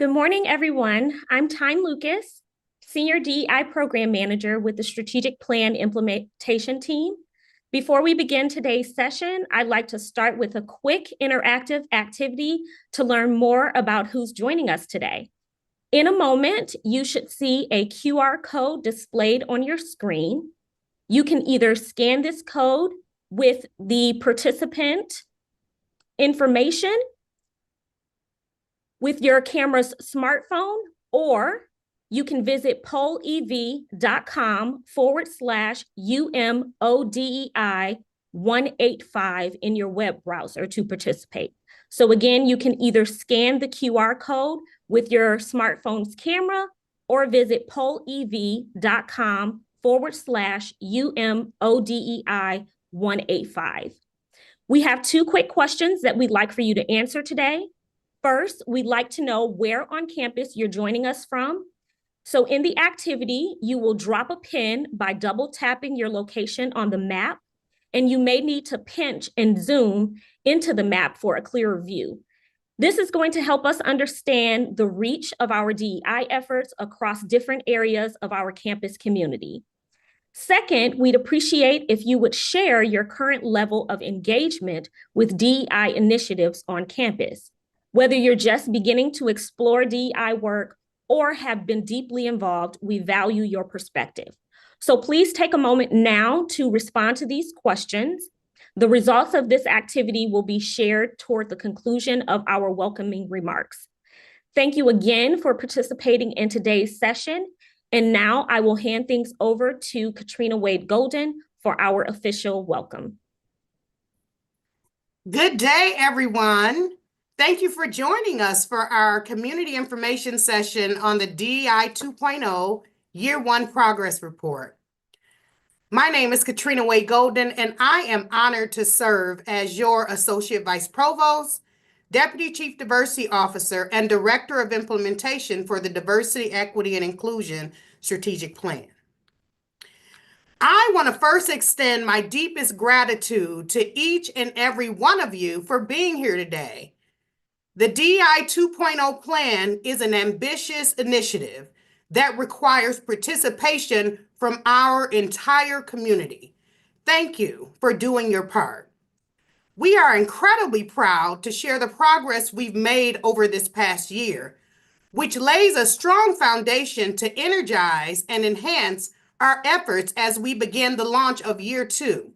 Good morning, everyone. I'm Tyne Lucas, Senior DEI Program Manager with the Strategic Plan Implementation Team. Before we begin today's session, I'd like to start with a quick interactive activity to learn more about who's joining us today. In a moment, you should see a QR code displayed on your screen. You can either scan this code with the participant information with your camera's smartphone, or you can visit polev.com/UMODEI 185 in your web browser to participate. So again, you can either scan the QR code with your smartphone's camera or visit polev.com/UMODEI 185. We have two quick questions that we'd like for you to answer today. First, we'd like to know where on campus you're joining us from. So in the activity, you will drop a pin by double tapping your location on the map, and you may need to pinch and zoom into the map for a clearer view. This is going to help us understand the reach of our DEI efforts across different areas of our campus community. Second, we'd appreciate if you would share your current level of engagement with DEI initiatives on campus. Whether you're just beginning to explore DEI work or have been deeply involved, we value your perspective. So please take a moment now to respond to these questions. The results of this activity will be shared toward the conclusion of our welcoming remarks. Thank you again for participating in today's session. And now I will hand things over to Katrina Wade Golden for our official welcome. Good day, everyone. Thank you for joining us for our community information session on the DEI 2.0 Year 1 Progress Report. My name is Katrina Wade Golden, and I am honored to serve as your Associate Vice Provost, Deputy Chief Diversity Officer, and Director of Implementation for the Diversity, Equity, and Inclusion Strategic Plan. I want to first extend my deepest gratitude to each and every one of you for being here today. The DEI 2.0 plan is an ambitious initiative that requires participation from our entire community. Thank you for doing your part. We are incredibly proud to share the progress we've made over this past year, which lays a strong foundation to energize and enhance our efforts as we begin the launch of Year 2.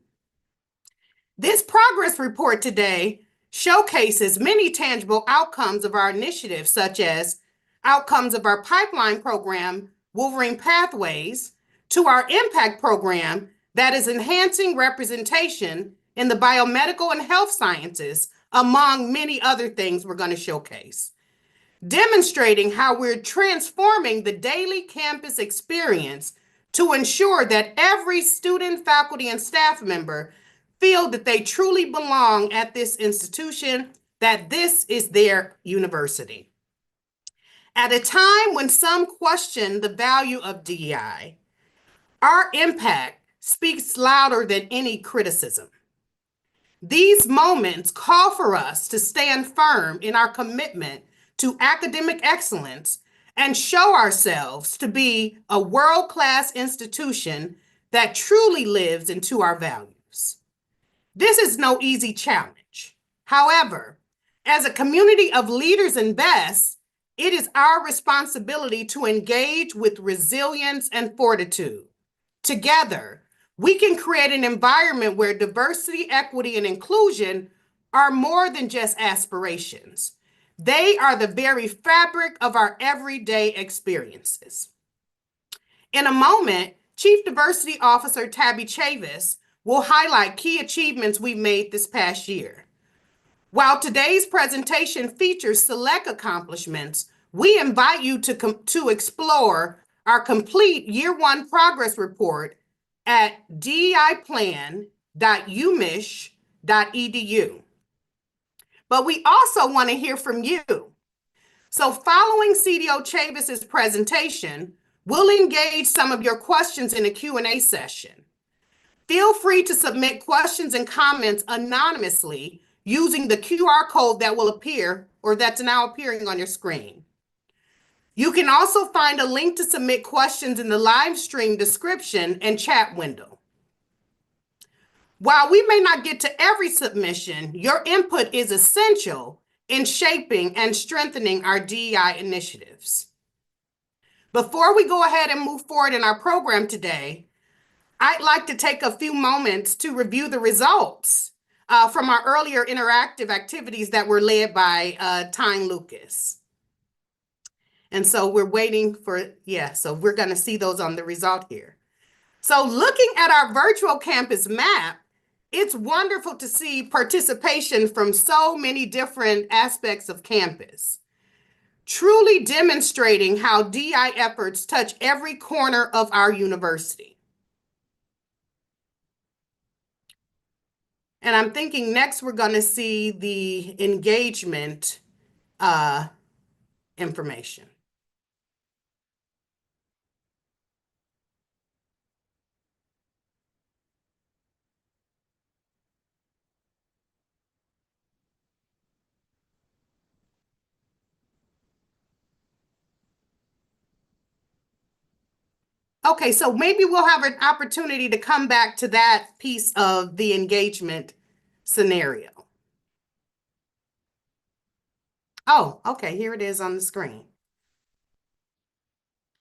This progress report today showcases many tangible outcomes of our initiative, such as outcomes of our pipeline program, Wolverine Pathways, to our impact program that is enhancing representation in the biomedical and health sciences, among many other things we're going to showcase, demonstrating how we're transforming the daily campus experience to ensure that every student, faculty, and staff member feel that they truly belong at this institution, that this is their university. At a time when some question the value of DEI, our impact speaks louder than any criticism. These moments call for us to stand firm in our commitment to academic excellence and show ourselves to be a world-class institution that truly lives into our values. This is no easy challenge. However, as a community of leaders and best, it is our responsibility to engage with resilience and fortitude. Together, we can create an environment where diversity, equity, and inclusion are more than just aspirations. They are the very fabric of our everyday experiences. In a moment, Chief Diversity Officer Tabby Chavis will highlight key achievements we made this past year. While today's presentation features select accomplishments, we invite you to explore our complete Year 1 progress report at deiplan.umich.edu. But we also want to hear from you. So following CDO Chavis's presentation, we'll engage some of your questions in a Q&A session. Feel free to submit questions and comments anonymously using the QR code that will appear or that's now appearing on your screen. You can also find a link to submit questions in the live stream description and chat window. While we may not get to every submission, your input is essential in shaping and strengthening our DEI initiatives. Before we go ahead and move forward in our program today, I'd like to take a few moments to review the results from our earlier interactive activities that were led by Tyne Lucas. And so we're waiting for, so we're going to see those on the result here. So looking at our virtual campus map, it's wonderful to see participation from so many different aspects of campus, truly demonstrating how DEI efforts touch every corner of our university. And I'm thinking next we're going to see the engagement information. Okay, so maybe we'll have an opportunity to come back to that piece of the engagement scenario. Oh, okay, here it is on the screen.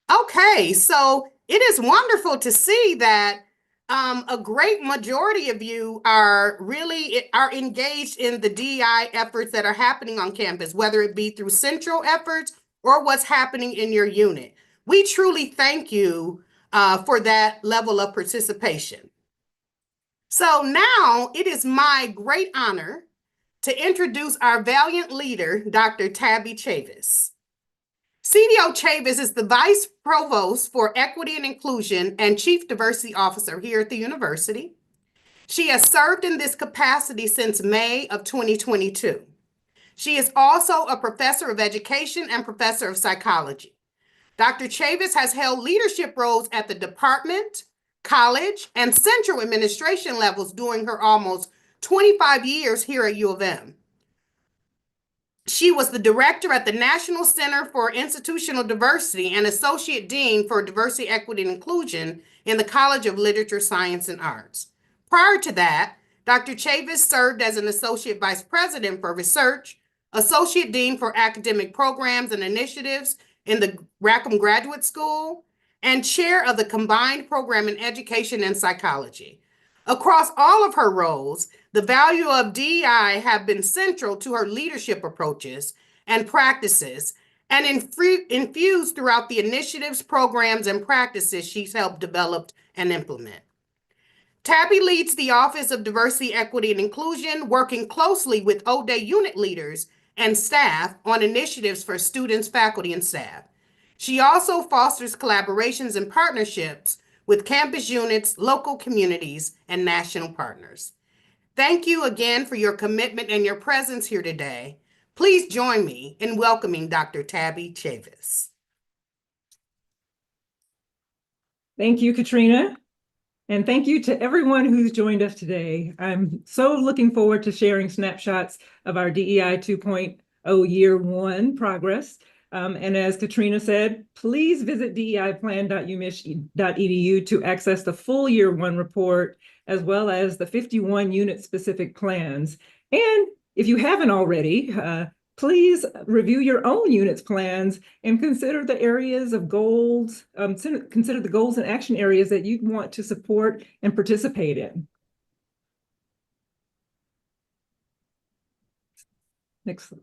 Okay, so it is wonderful to see that a great majority of you are engaged in the DEI efforts that are happening on campus, whether it be through central efforts or what's happening in your unit. We truly thank you for that level of participation. So now it is my great honor to introduce our valiant leader, Dr. Tabby Chavis. CDO Chavis is the Vice Provost for Equity and Inclusion and Chief Diversity Officer here at the university. She has served in this capacity since May of 2022. She is also a professor of education and professor of psychology. Dr. Chavis has held leadership roles at the department, college, and central administration levels during her almost 25 years here at U of M. She was the director at the National Center for Institutional Diversity and associate dean for diversity, equity, and inclusion in the College of Literature, Science, and Arts. Prior to that, Dr. Chavis served as an associate vice president for research, associate dean for academic programs and initiatives in the Rackham Graduate School, and chair of the combined program in education and psychology. Across all of her roles, the value of DEI have been central to her leadership approaches and practices and infused throughout the initiatives, programs, and practices she's helped develop and implement. Tabby leads the Office of Diversity, Equity, and Inclusion, working closely with ODE unit leaders and staff on initiatives for students, faculty, and staff. She also fosters collaborations and partnerships with campus units, local communities, and national partners. Thank you again for your commitment and your presence here today. Please join me in welcoming Dr. Tabby Chavis. Thank you, Katrina. And thank you to everyone who's joined us today. I'm so looking forward to sharing snapshots of our DEI 2.0 year one progress. And as Katrina said, please visit deiplan.umich.edu to access the full year one report, as well as the 51 unit specific plans. And if you haven't already, please review your own unit's plans and consider the areas of goals, consider the goals and action areas that you want to support and participate in. Next slide.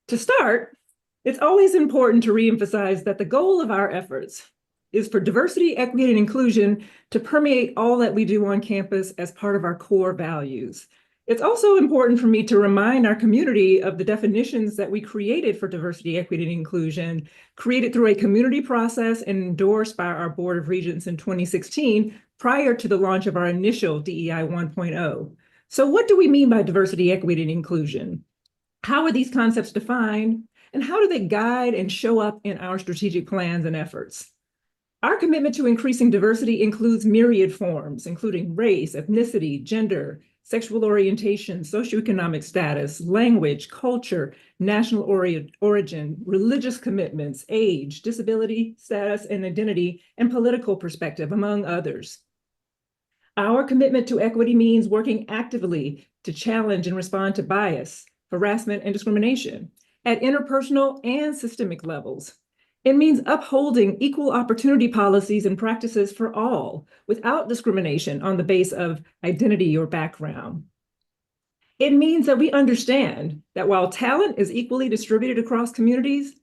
To start, it's always important to reemphasize that the goal of our efforts is for diversity, equity, and inclusion to permeate all that we do on campus as part of our core values. It's also important for me to remind our community of the definitions that we created for diversity, equity, and inclusion, created through a community process and endorsed by our Board of Regents in 2016, prior to the launch of our initial DEI 1.0. So what do we mean by diversity, equity, and inclusion? How are these concepts defined? And how do they guide and show up in our strategic plans and efforts? Our commitment to increasing diversity includes myriad forms, including race, ethnicity, gender, sexual orientation, socioeconomic status, language, culture, national origin, religious commitments, age, disability status and identity, and political perspective, among others. Our commitment to equity means working actively to challenge and respond to bias, harassment, and discrimination at interpersonal and systemic levels. It means upholding equal opportunity policies and practices for all without discrimination on the basis of identity or background. It means that we understand that while talent is equally distributed across communities,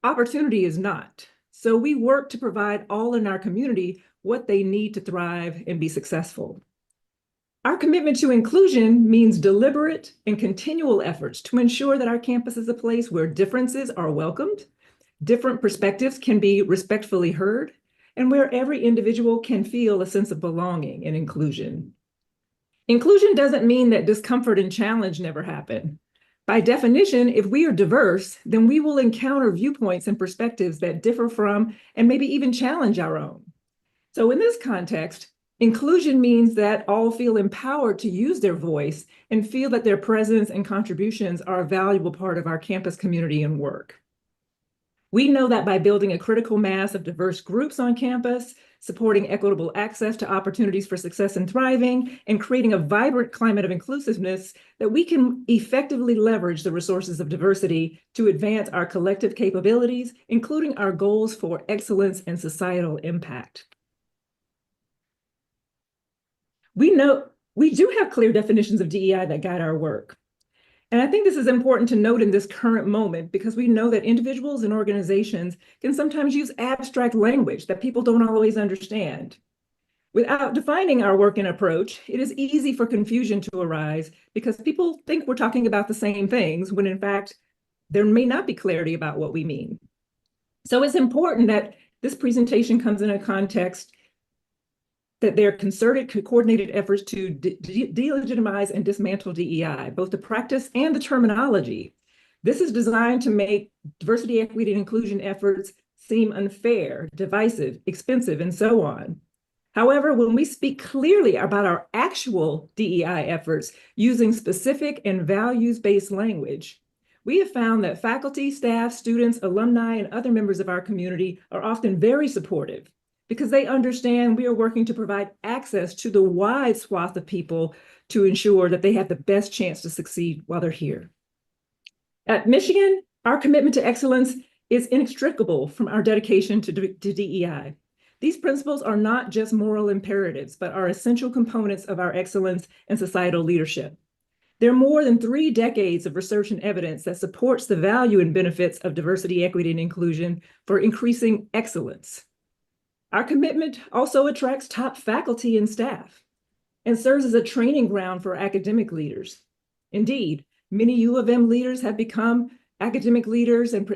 opportunity is not. So we work to provide all in our community what they need to thrive and be successful. Our commitment to inclusion means deliberate and continual efforts to ensure that our campus is a place where differences are welcomed, different perspectives can be respectfully heard, and where every individual can feel a sense of belonging and inclusion. Inclusion doesn't mean that discomfort and challenge never happen. By definition, if we are diverse, then we will encounter viewpoints and perspectives that differ from and maybe even challenge our own. So in this context, inclusion means that all feel empowered to use their voice and feel that their presence and contributions are a valuable part of our campus community and work. We know that by building a critical mass of diverse groups on campus, supporting equitable access to opportunities for success and thriving, and creating a vibrant climate of inclusiveness, that we can effectively leverage the resources of diversity to advance our collective capabilities, including our goals for excellence and societal impact. We do have clear definitions of DEI that guide our work. And I think this is important to note in this current moment because we know that individuals and organizations can sometimes use abstract language that people don't always understand. Without defining our work and approach, it is easy for confusion to arise because people think we're talking about the same things when in fact, there may not be clarity about what we mean. So it's important that this presentation comes in a context that there are concerted, coordinated efforts to delegitimize and dismantle DEI, both the practice and the terminology. This is designed to make diversity, equity, and inclusion efforts seem unfair, divisive, expensive, and so on. However, when we speak clearly about our actual DEI efforts using specific and values-based language, we have found that faculty, staff, students, alumni, and other members of our community are often very supportive, because they understand we are working to provide access to the wide swath of people to ensure that they have the best chance to succeed while they're here. At Michigan, our commitment to excellence is inextricable from our dedication to DEI. These principles are not just moral imperatives, but are essential components of our excellence and societal leadership. There are more than 3 decades of research and evidence that supports the value and benefits of diversity, equity, and inclusion for increasing excellence. Our commitment also attracts top faculty and staff and serves as a training ground for academic leaders. Indeed, many U of M leaders have become academic leaders and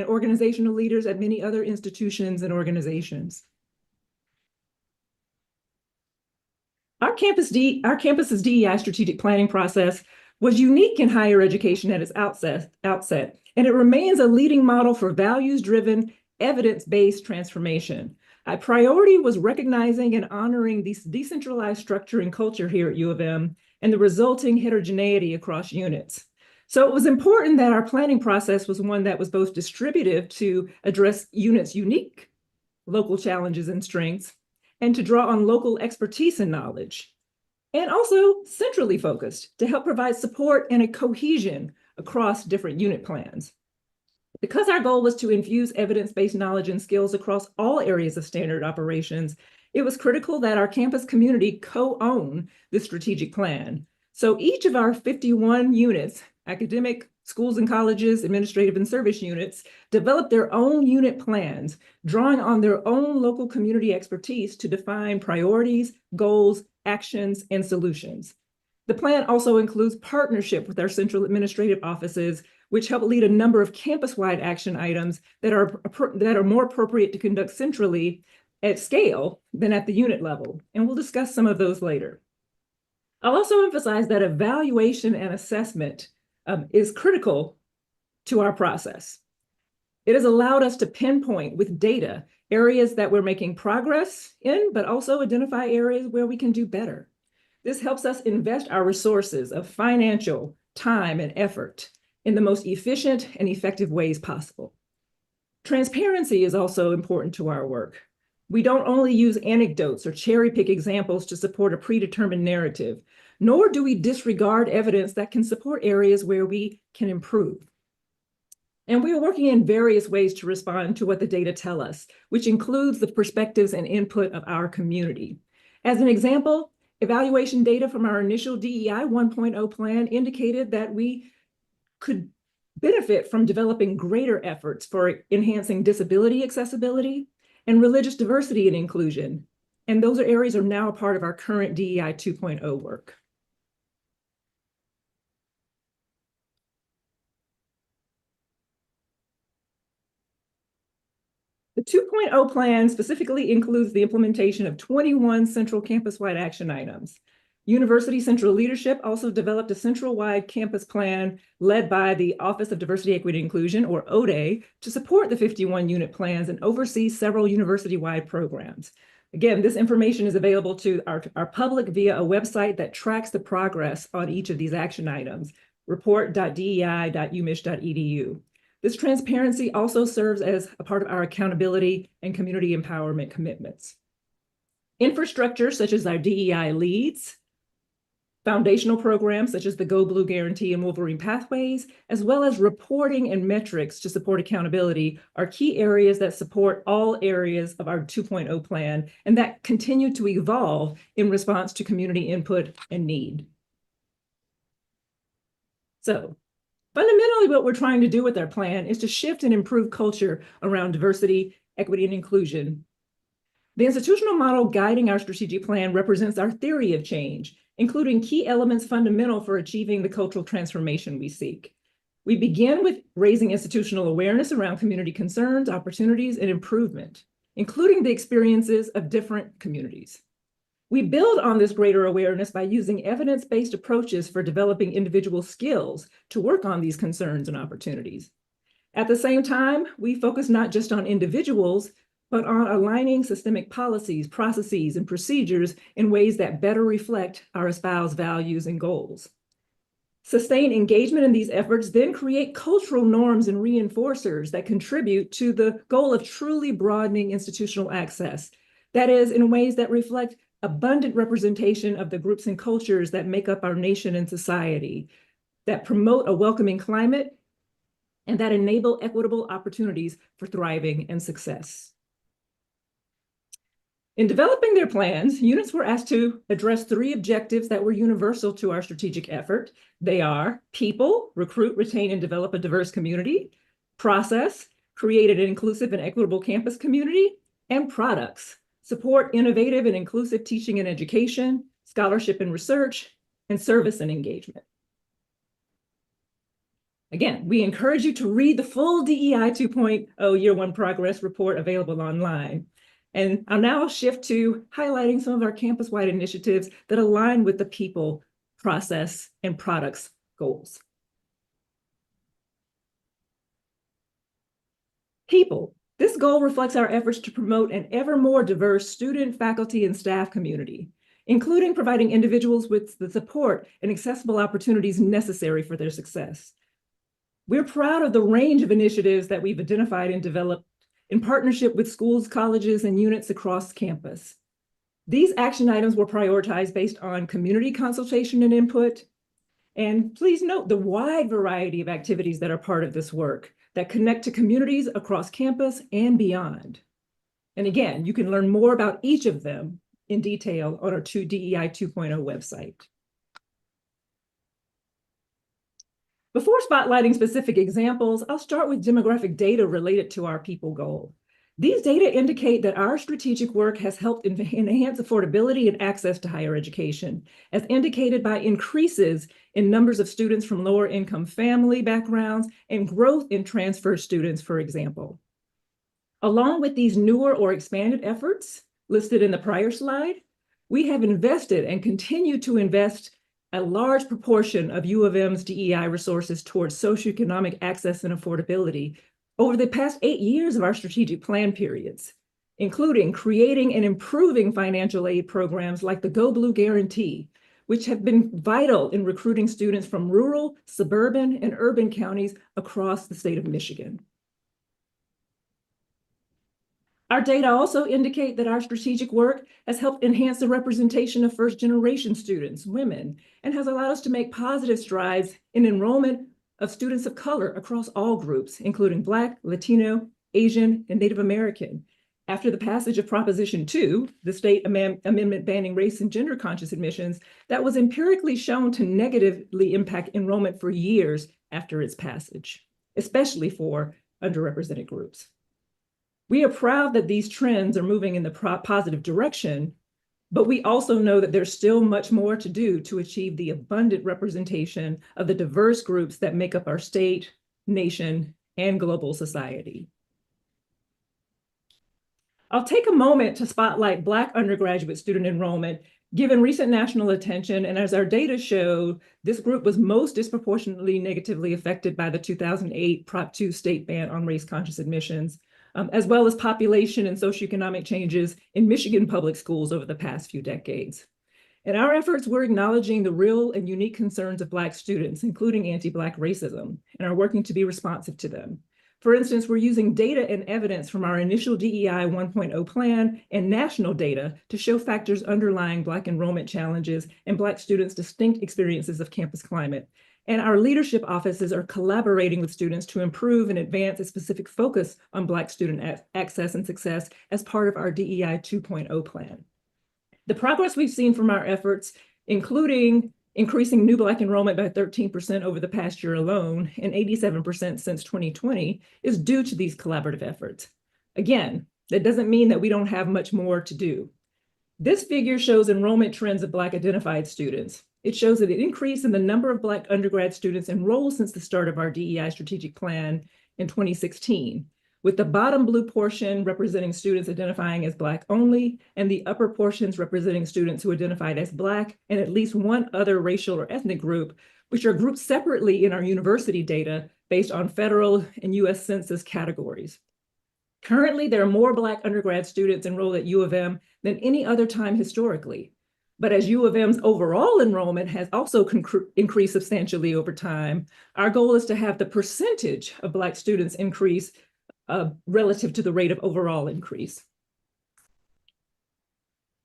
organizational leaders at many other institutions and organizations. Our campus's DEI strategic planning process was unique in higher education at its outset, and it remains a leading model for values-driven, evidence-based transformation. A priority was recognizing and honoring this decentralized structure and culture here at U of M and the resulting heterogeneity across units. So it was important that our planning process was one that was both distributive to address units' unique local challenges and strengths, and to draw on local expertise and knowledge, and also centrally focused to help provide support and a cohesion across different unit plans. Because our goal was to infuse evidence-based knowledge and skills across all areas of standard operations, it was critical that our campus community co-own the strategic plan. So each of our 51 units, academic, schools and colleges, administrative and service units, developed their own unit plans, drawing on their own local community expertise to define priorities, goals, actions, and solutions. The plan also includes partnership with our central administrative offices, which help lead a number of campus-wide action items that are more appropriate to conduct centrally at scale than at the unit level. And we'll discuss some of those later. I'll also emphasize that evaluation and assessment is critical to our process. It has allowed us to pinpoint with data areas that we're making progress in, but also identify areas where we can do better. This helps us invest our resources of financial, time, and effort in the most efficient and effective ways possible. Transparency is also important to our work. We don't only use anecdotes or cherry-pick examples to support a predetermined narrative, nor do we disregard evidence that can support areas where we can improve. And we are working in various ways to respond to what the data tell us, which includes the perspectives and input of our community. As an example, evaluation data from our initial DEI 1.0 plan indicated that we could benefit from developing greater efforts for enhancing disability accessibility and religious diversity and inclusion. And those areas are now a part of our current DEI 2.0 work. The 2.0 plan specifically includes the implementation of 21 central campus-wide action items. University Central Leadership also developed a central-wide campus plan led by the Office of Diversity, Equity, and Inclusion, or ODE, to support the 51 unit plans and oversee several university-wide programs. Again, this information is available to our public via a website that tracks the progress on each of these action items, report.dei.umich.edu. This transparency also serves as a part of our accountability and community empowerment commitments. Infrastructure such as our DEI leads, foundational programs such as the Go Blue Guarantee and Wolverine Pathways, as well as reporting and metrics to support accountability are key areas that support all areas of our 2.0 plan and that continue to evolve in response to community input and need. So, fundamentally, what we're trying to do with our plan is to shift and improve culture around diversity, equity, and inclusion. The institutional model guiding our strategic plan represents our theory of change, including key elements fundamental for achieving the cultural transformation we seek. We begin with raising institutional awareness around community concerns, opportunities, and improvement, including the experiences of different communities. We build on this greater awareness by using evidence-based approaches for developing individual skills to work on these concerns and opportunities. At the same time, we focus not just on individuals, but on aligning systemic policies, processes, and procedures in ways that better reflect our espoused values and goals. Sustained engagement in these efforts then create cultural norms and reinforcers that contribute to the goal of truly broadening institutional access. That is, in ways that reflect abundant representation of the groups and cultures that make up our nation and society, that promote a welcoming climate, and that enable equitable opportunities for thriving and success. In developing their plans, units were asked to address 3 objectives that were universal to our strategic effort. They are people, recruit, retain, and develop a diverse community; process, create an inclusive and equitable campus community; and products, support innovative and inclusive teaching and education, scholarship and research, and service and engagement. Again, we encourage you to read the full DEI 2.0 Year 1 Progress Report available online. And I'll now shift to highlighting some of our campus-wide initiatives that align with the people, process, and products goals. People. This goal reflects our efforts to promote an ever more diverse student, faculty, and staff community, including providing individuals with the support and accessible opportunities necessary for their success. We're proud of the range of initiatives that we've identified and developed in partnership with schools, colleges, and units across campus. These action items were prioritized based on community consultation and input. And please note the wide variety of activities that are part of this work that connect to communities across campus and beyond. And again, you can learn more about each of them in detail on our DEI 2.0 website. Before spotlighting specific examples, I'll start with demographic data related to our people goal. These data indicate that our strategic work has helped enhance affordability and access to higher education, as indicated by increases in numbers of students from lower income family backgrounds and growth in transfer students, for example. Along with these newer or expanded efforts listed in the prior slide, we have invested and continue to invest a large proportion of U of M's DEI resources towards socioeconomic access and affordability over the past 8 years of our strategic plan periods, including creating and improving financial aid programs like the Go Blue Guarantee, which have been vital in recruiting students from rural, suburban, and urban counties across the state of Michigan. Our data also indicate that our strategic work has helped enhance the representation of first-generation students, women, and has allowed us to make positive strides in enrollment of students of color across all groups, including Black, Latino, Asian, and Native American. After the passage of Proposition 2, the state amendment banning race and gender conscious admissions, that was empirically shown to negatively impact enrollment for years after its passage, especially for underrepresented groups. We are proud that these trends are moving in the positive direction, but we also know that there's still much more to do to achieve the abundant representation of the diverse groups that make up our state, nation, and global society. I'll take a moment to spotlight Black undergraduate student enrollment, given recent national attention, and as our data showed, this group was most disproportionately negatively affected by the 2008 Prop 2 state ban on race-conscious admissions, as well as population and socioeconomic changes in Michigan public schools over the past few decades. In our efforts, we're acknowledging the real and unique concerns of Black students, including anti-Black racism, and are working to be responsive to them. For instance, we're using data and evidence from our initial DEI 1.0 plan and national data to show factors underlying Black enrollment challenges and Black students' distinct experiences of campus climate. And our leadership offices are collaborating with students to improve and advance a specific focus on Black student access and success as part of our DEI 2.0 plan. The progress we've seen from our efforts, including increasing new Black enrollment by 13% over the past year alone and 87% since 2020, is due to these collaborative efforts. Again, that doesn't mean that we don't have much more to do. This figure shows enrollment trends of Black identified students. It shows an increase in the number of Black undergrad students enrolled since the start of our DEI strategic plan in 2016, with the bottom blue portion representing students identifying as Black only, and the upper portions representing students who identified as Black and at least one other racial or ethnic group, which are grouped separately in our university data based on federal and US Census categories. Currently, there are more Black undergrad students enrolled at U of M than any other time historically. But as U of M's overall enrollment has also increased substantially over time, our goal is to have the percentage of Black students increase relative to the rate of overall increase.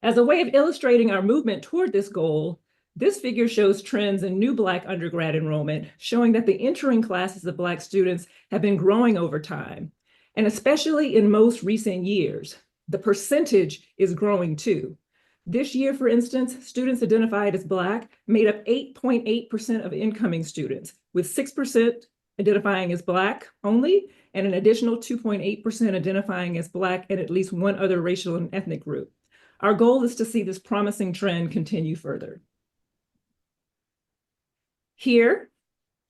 As a way of illustrating our movement toward this goal, this figure shows trends in new Black undergrad enrollment, showing that the entering classes of Black students have been growing over time, and especially in most recent years. The percentage is growing too. This year, for instance, students identified as Black made up 8.8% of incoming students, with 6% identifying as Black only, and an additional 2.8% identifying as Black and at least one other racial and ethnic group. Our goal is to see this promising trend continue further. Here,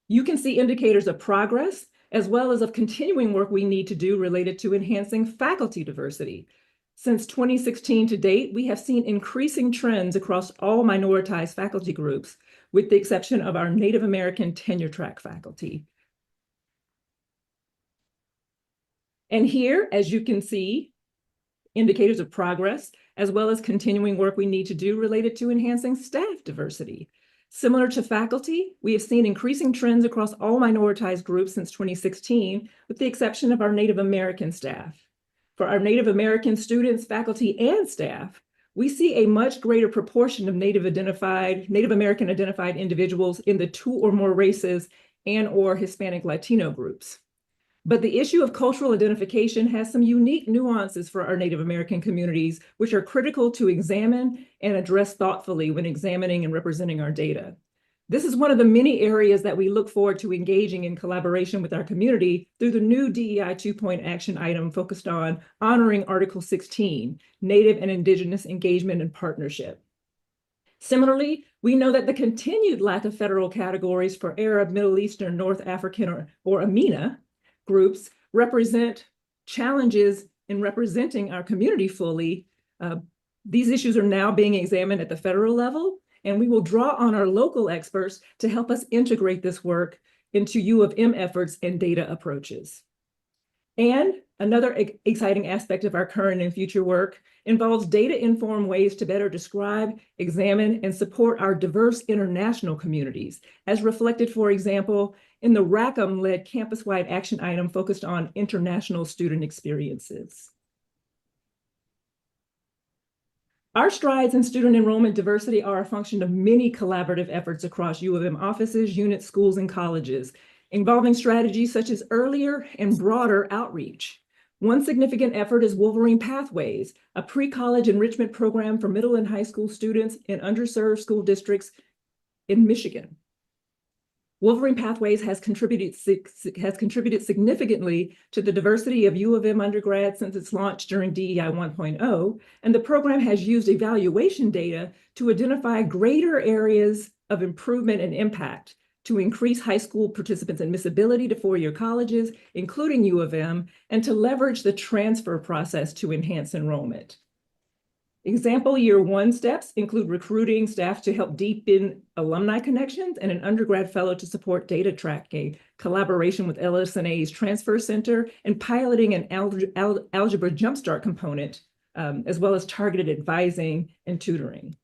you can see indicators of progress, as well as of continuing work we need to do related to enhancing faculty diversity. Since 2016 to date, we have seen increasing trends across all minoritized faculty groups, with the exception of our Native American tenure track faculty. And here, as you can see, indicators of progress, as well as continuing work we need to do related to enhancing staff diversity. Similar to faculty, we have seen increasing trends across all minoritized groups since 2016, with the exception of our Native American staff. For our Native American students, faculty, and staff, we see a much greater proportion of Native American identified individuals in the 2 or more races and/or Hispanic Latino groups. But the issue of cultural identification has some unique nuances for our Native American communities, which are critical to examine and address thoughtfully when examining and representing our data. This is one of the many areas that we look forward to engaging in collaboration with our community through the new DEI 2-point action item focused on honoring Article 16, Native and Indigenous engagement and partnership. Similarly, we know that the continued lack of federal categories for Arab, Middle Eastern, North African, or AMENA groups represent challenges in representing our community fully. These issues are now being examined at the federal level, and we will draw on our local experts to help us integrate this work into U of M efforts and data approaches. And another exciting aspect of our current and future work involves data-informed ways to better describe, examine, and support our diverse international communities, as reflected, for example, in the Rackham-led campus-wide action item focused on international student experiences. Our strides in student enrollment diversity are a function of many collaborative efforts across U of M offices, units, schools, and colleges, involving strategies such as earlier and broader outreach. One significant effort is Wolverine Pathways, a pre-college enrichment program for middle and high school students in underserved school districts in Michigan. Wolverine Pathways has contributed significantly to the diversity of U of M undergrads since its launch during DEI 1.0, and the program has used evaluation data to identify greater areas of improvement and impact to increase high school participants' admissibility to four-year colleges, including U of M, and to leverage the transfer process to enhance enrollment. Example year one steps include recruiting staff to help deepen alumni connections and an undergrad fellow to support data tracking, collaboration with LS&A's Transfer Center, and piloting an algebra jumpstart component, as well as targeted advising and tutoring.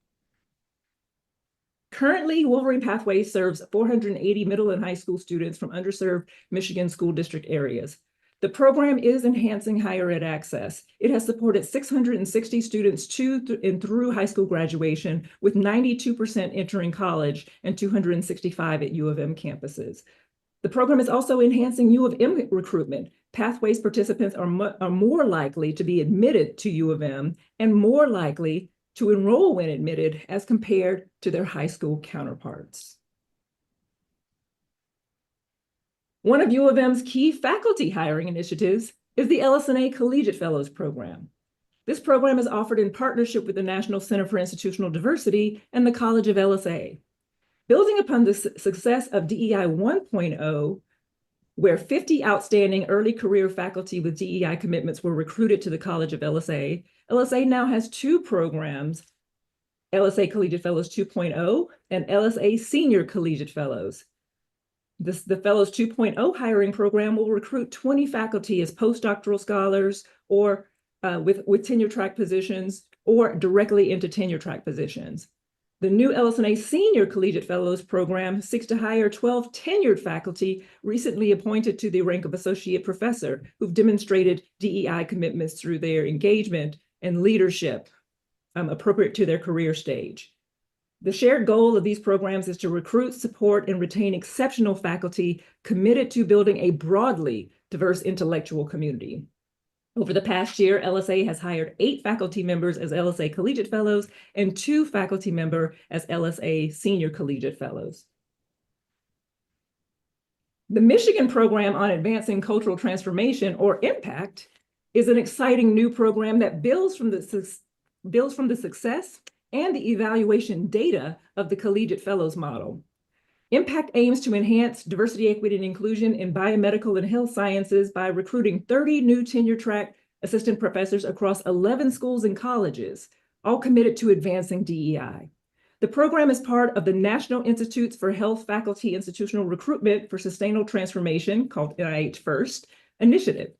Currently, Wolverine Pathways serves 480 middle and high school students from underserved Michigan school district areas. The program is enhancing higher ed access. It has supported 660 students to and through high school graduation, with 92% entering college and 265 at U of M campuses. The program is also enhancing U of M recruitment. Pathways participants are more likely to be admitted to U of M and more likely to enroll when admitted as compared to their high school counterparts. One of U of M's key faculty hiring initiatives is the LS&A Collegiate Fellows Program. This program is offered in partnership with the National Center for Institutional Diversity and the College of LSA. Building upon the success of DEI 1.0, where 50 outstanding early career faculty with DEI commitments were recruited to the College of LSA, LSA now has two programs, LSA Collegiate Fellows 2.0 and LSA Senior Collegiate Fellows. The Fellows 2.0 hiring program will recruit 20 faculty as postdoctoral scholars or with tenure track positions or directly into tenure track positions. The new LS&A Senior Collegiate Fellows program seeks to hire 12 tenured faculty recently appointed to the rank of associate professor who've demonstrated DEI commitments through their engagement and leadership appropriate to their career stage. The shared goal of these programs is to recruit, support, and retain exceptional faculty committed to building a broadly diverse intellectual community. Over the past year, LSA has hired 8 faculty members as LSA Collegiate Fellows and 2 faculty members as LSA Senior Collegiate Fellows. The Michigan Program on Advancing Cultural Transformation, or IMPACT, is an exciting new program that builds from the success and the evaluation data of the Collegiate Fellows model. IMPACT aims to enhance diversity, equity, and inclusion in biomedical and health sciences by recruiting 30 new tenure-track assistant professors across 11 schools and colleges, all committed to advancing DEI. The program is part of the National Institutes for Health Faculty Institutional Recruitment for Sustainable Transformation, called NIH First, initiative.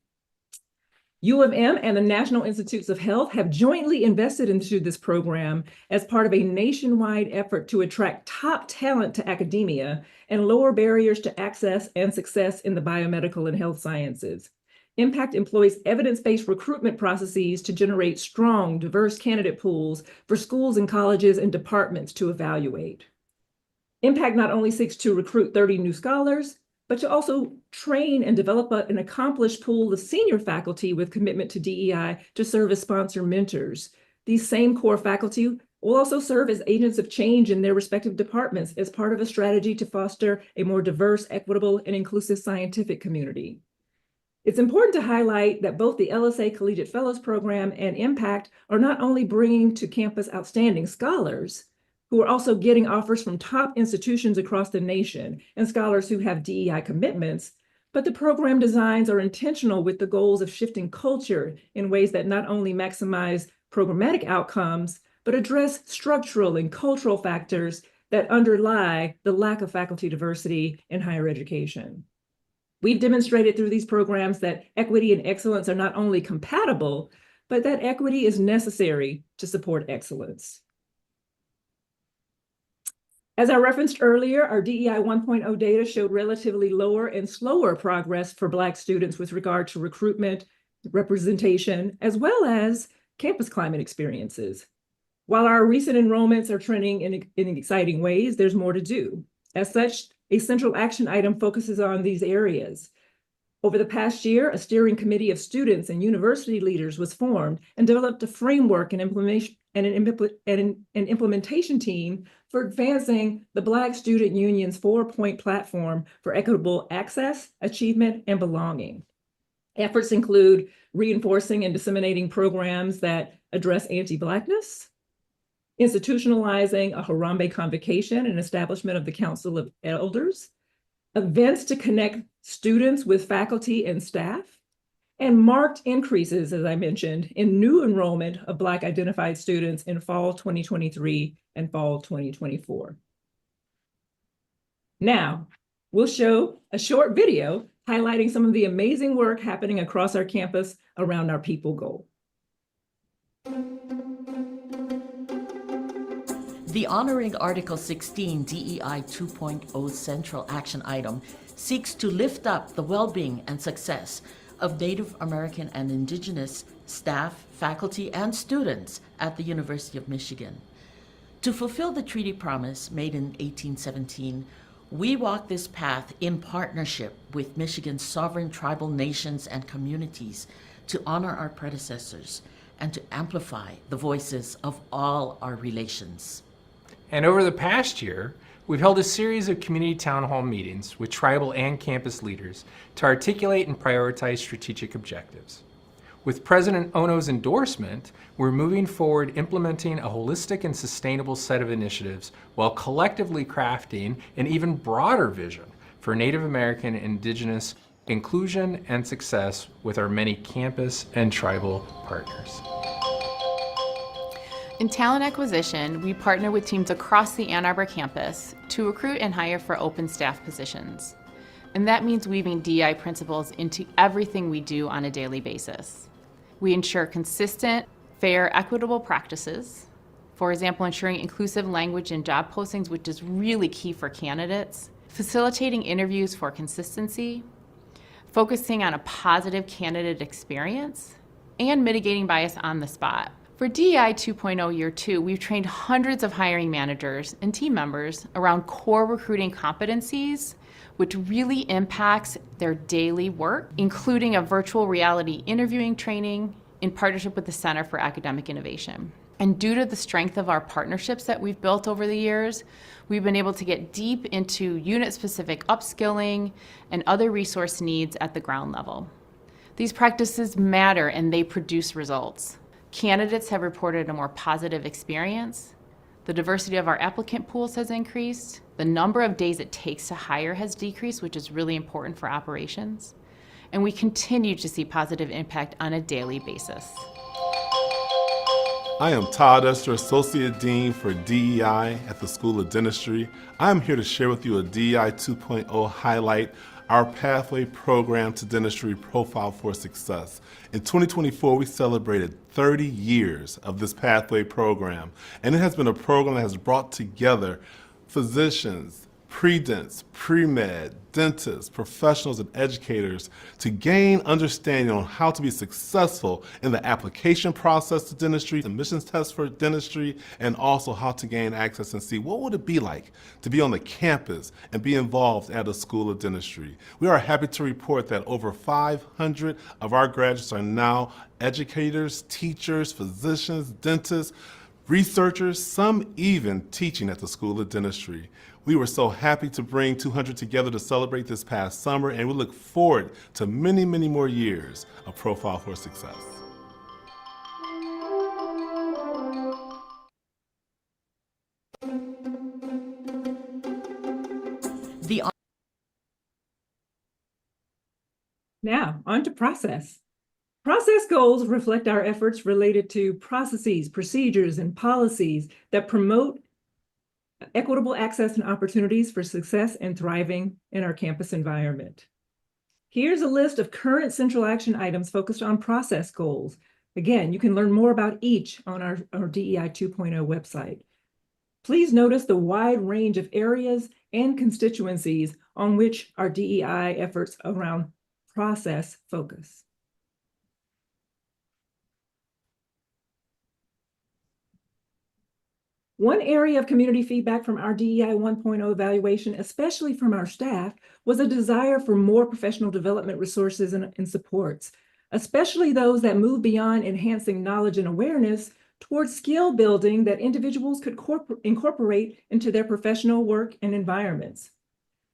U of M and the National Institutes of Health have jointly invested into this program as part of a nationwide effort to attract top talent to academia and lower barriers to access and success in the biomedical and health sciences. IMPACT employs evidence-based recruitment processes to generate strong, diverse candidate pools for schools and colleges and departments to evaluate. IMPACT not only seeks to recruit 30 new scholars, but to also train and develop an accomplished pool of senior faculty with commitment to DEI to serve as sponsor mentors. These same core faculty will also serve as agents of change in their respective departments as part of a strategy to foster a more diverse, equitable, and inclusive scientific community. It's important to highlight that both the LSA Collegiate Fellows Program and IMPACT are not only bringing to campus outstanding scholars, who are also getting offers from top institutions across the nation and scholars who have DEI commitments, but the program designs are intentional with the goals of shifting culture in ways that not only maximize programmatic outcomes, but address structural and cultural factors that underlie the lack of faculty diversity in higher education. We've demonstrated through these programs that equity and excellence are not only compatible, but that equity is necessary to support excellence. As I referenced earlier, our DEI 1.0 data showed relatively lower and slower progress for Black students with regard to recruitment, representation, as well as campus climate experiences. While our recent enrollments are trending in exciting ways, there's more to do. As such, a central action item focuses on these areas. Over the past year, a steering committee of students and university leaders was formed and developed a framework and an implementation team for advancing the Black Student Union's 4-point platform for equitable access, achievement, and belonging. Efforts include reinforcing and disseminating programs that address anti-Blackness, institutionalizing a Harambe convocation and establishment of the Council of Elders, events to connect students with faculty and staff, and marked increases, as I mentioned, in new enrollment of Black identified students in fall 2023 and fall 2024. Now, we'll show a short video highlighting some of the amazing work happening across our campus around our people goal. The Honoring Article 16 DEI 2.0 Central Action Item seeks to lift up the well-being and success of Native American and Indigenous staff, faculty, and students at the University of Michigan. To fulfill the treaty promise made in 1817, we walk this path in partnership with Michigan's sovereign tribal nations and communities to honor our predecessors and to amplify the voices of all our relations. And over the past year, we've held a series of community town hall meetings with tribal and campus leaders to articulate and prioritize strategic objectives. With President Ono's endorsement, we're moving forward implementing a holistic and sustainable set of initiatives while collectively crafting an even broader vision for Native American and Indigenous inclusion and success with our many campus and tribal partners. In talent acquisition, we partner with teams across the Ann Arbor campus to recruit and hire for open staff positions. And that means weaving DEI principles into everything we do on a daily basis. We ensure consistent, fair, equitable practices. For example, ensuring inclusive language in job postings, which is really key for candidates. Facilitating interviews for consistency. Focusing on a positive candidate experience. And mitigating bias on the spot. For DEI 2.0 Year 2, we've trained hundreds of hiring managers and team members around core recruiting competencies, which really impacts their daily work, including a virtual reality interviewing training in partnership with the Center for Academic Innovation. And due to the strength of our partnerships that we've built over the years, we've been able to get deep into unit-specific upskilling and other resource needs at the ground level. These practices matter and they produce results. Candidates have reported a more positive experience. The diversity of our applicant pools has increased. The number of days it takes to hire has decreased, which is really important for operations. And we continue to see positive impact on a daily basis. I am Todd Esther, Associate Dean for DEI at the School of Dentistry. I am here to share with you a DEI 2.0 highlight, our Pathway Program to Dentistry Profile for Success. In 2024, we celebrated 30 years of this Pathway Program, and it has been a program that has brought together physicians, pre-dents, pre-med, dentists, professionals, and educators to gain understanding on how to be successful in the application process to dentistry, admissions tests for dentistry, and also how to gain access and see what would it be like to be on the campus and be involved at a school of dentistry. We are happy to report that over 500 of our graduates are now educators, teachers, physicians, dentists, researchers, some even teaching at the School of Dentistry. We were so happy to bring 200 together to celebrate this past summer, and we look forward to many, many more years of Profile for Success. Now, on to process. Process goals reflect our efforts related to processes, procedures, and policies that promote equitable access and opportunities for success and thriving in our campus environment. Here's a list of current central action items focused on process goals. Again, you can learn more about each on our DEI 2.0 website. Please notice the wide range of areas and constituencies on which our DEI efforts around process focus. One area of community feedback from our DEI 1.0 evaluation, especially from our staff, was a desire for more professional development resources and supports, especially those that move beyond enhancing knowledge and awareness towards skill building that individuals could incorporate into their professional work and environments.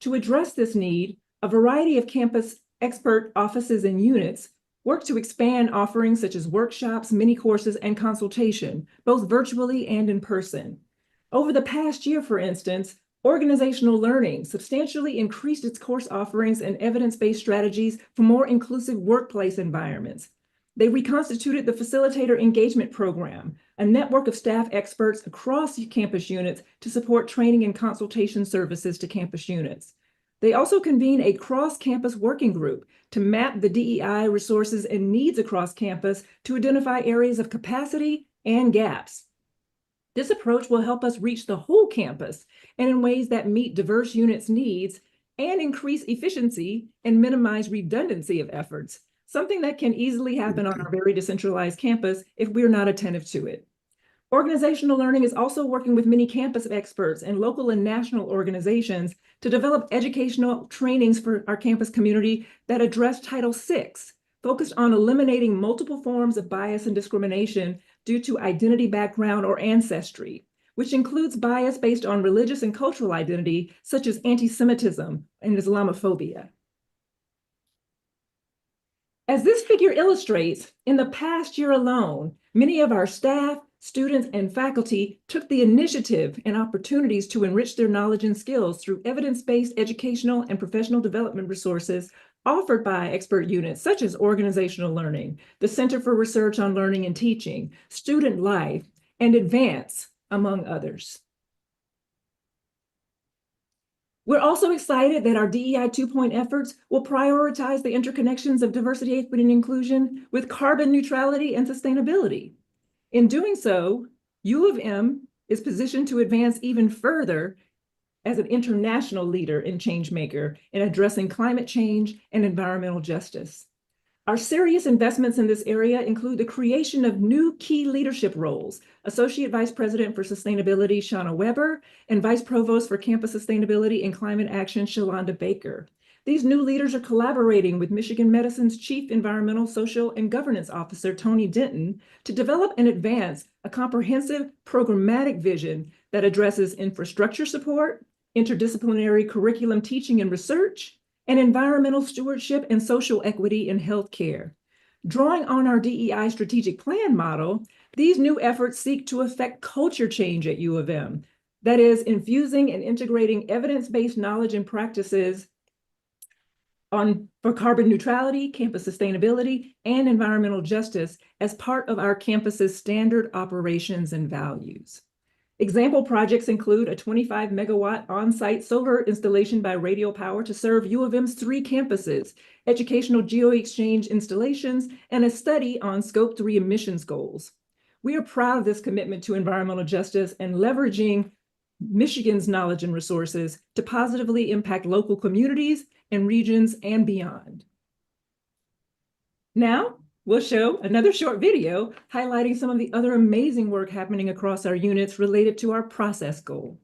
To address this need, a variety of campus expert offices and units work to expand offerings such as workshops, mini courses, and consultation, both virtually and in person. Over the past year, for instance, organizational learning substantially increased its course offerings and evidence-based strategies for more inclusive workplace environments. They reconstituted the Facilitator Engagement Program, a network of staff experts across campus units to support training and consultation services to campus units. They also convened a cross-campus working group to map the DEI resources and needs across campus to identify areas of capacity and gaps. This approach will help us reach the whole campus and in ways that meet diverse units' needs and increase efficiency and minimize redundancy of efforts, something that can easily happen on our very decentralized campus if we're not attentive to it. Organizational learning is also working with many campus experts and local and national organizations to develop educational trainings for our campus community that address Title VI, focused on eliminating multiple forms of bias and discrimination due to identity, background, or ancestry, which includes bias based on religious and cultural identity, such as anti-Semitism and Islamophobia. As this figure illustrates, in the past year alone, many of our staff, students, and faculty took the initiative and opportunities to enrich their knowledge and skills through evidence-based educational and professional development resources offered by expert units such as organizational learning, the Center for Research on Learning and Teaching, Student Life, and Advance, among others. We're also excited that our DEI 2.0 efforts will prioritize the interconnections of diversity, equity, and inclusion with carbon neutrality and sustainability. In doing so, U of M is positioned to advance even further as an international leader and change maker in addressing climate change and environmental justice. Our serious investments in this area include the creation of new key leadership roles: Associate Vice President for Sustainability, Shauna Weber, and Vice Provost for Campus Sustainability and Climate Action, Shalonda Baker. These new leaders are collaborating with Michigan Medicine's Chief Environmental, Social, and Governance Officer, Tony Denton, to develop and advance a comprehensive programmatic vision that addresses infrastructure support, interdisciplinary curriculum teaching and research, and environmental stewardship and social equity in healthcare. Drawing on our DEI strategic plan model, these new efforts seek to affect culture change at U of M, that is, infusing and integrating evidence-based knowledge and practices for carbon neutrality, campus sustainability, and environmental justice as part of our campus's standard operations and values. Example projects include a 25 megawatt on-site solar installation by Radial Power to serve U of M's 3 campuses, educational geo-exchange installations, and a study on Scope 3 emissions goals. We are proud of this commitment to environmental justice and leveraging Michigan's knowledge and resources to positively impact local communities and regions and beyond. Now, we'll show another short video highlighting some of the other amazing work happening across our units related to our process goal.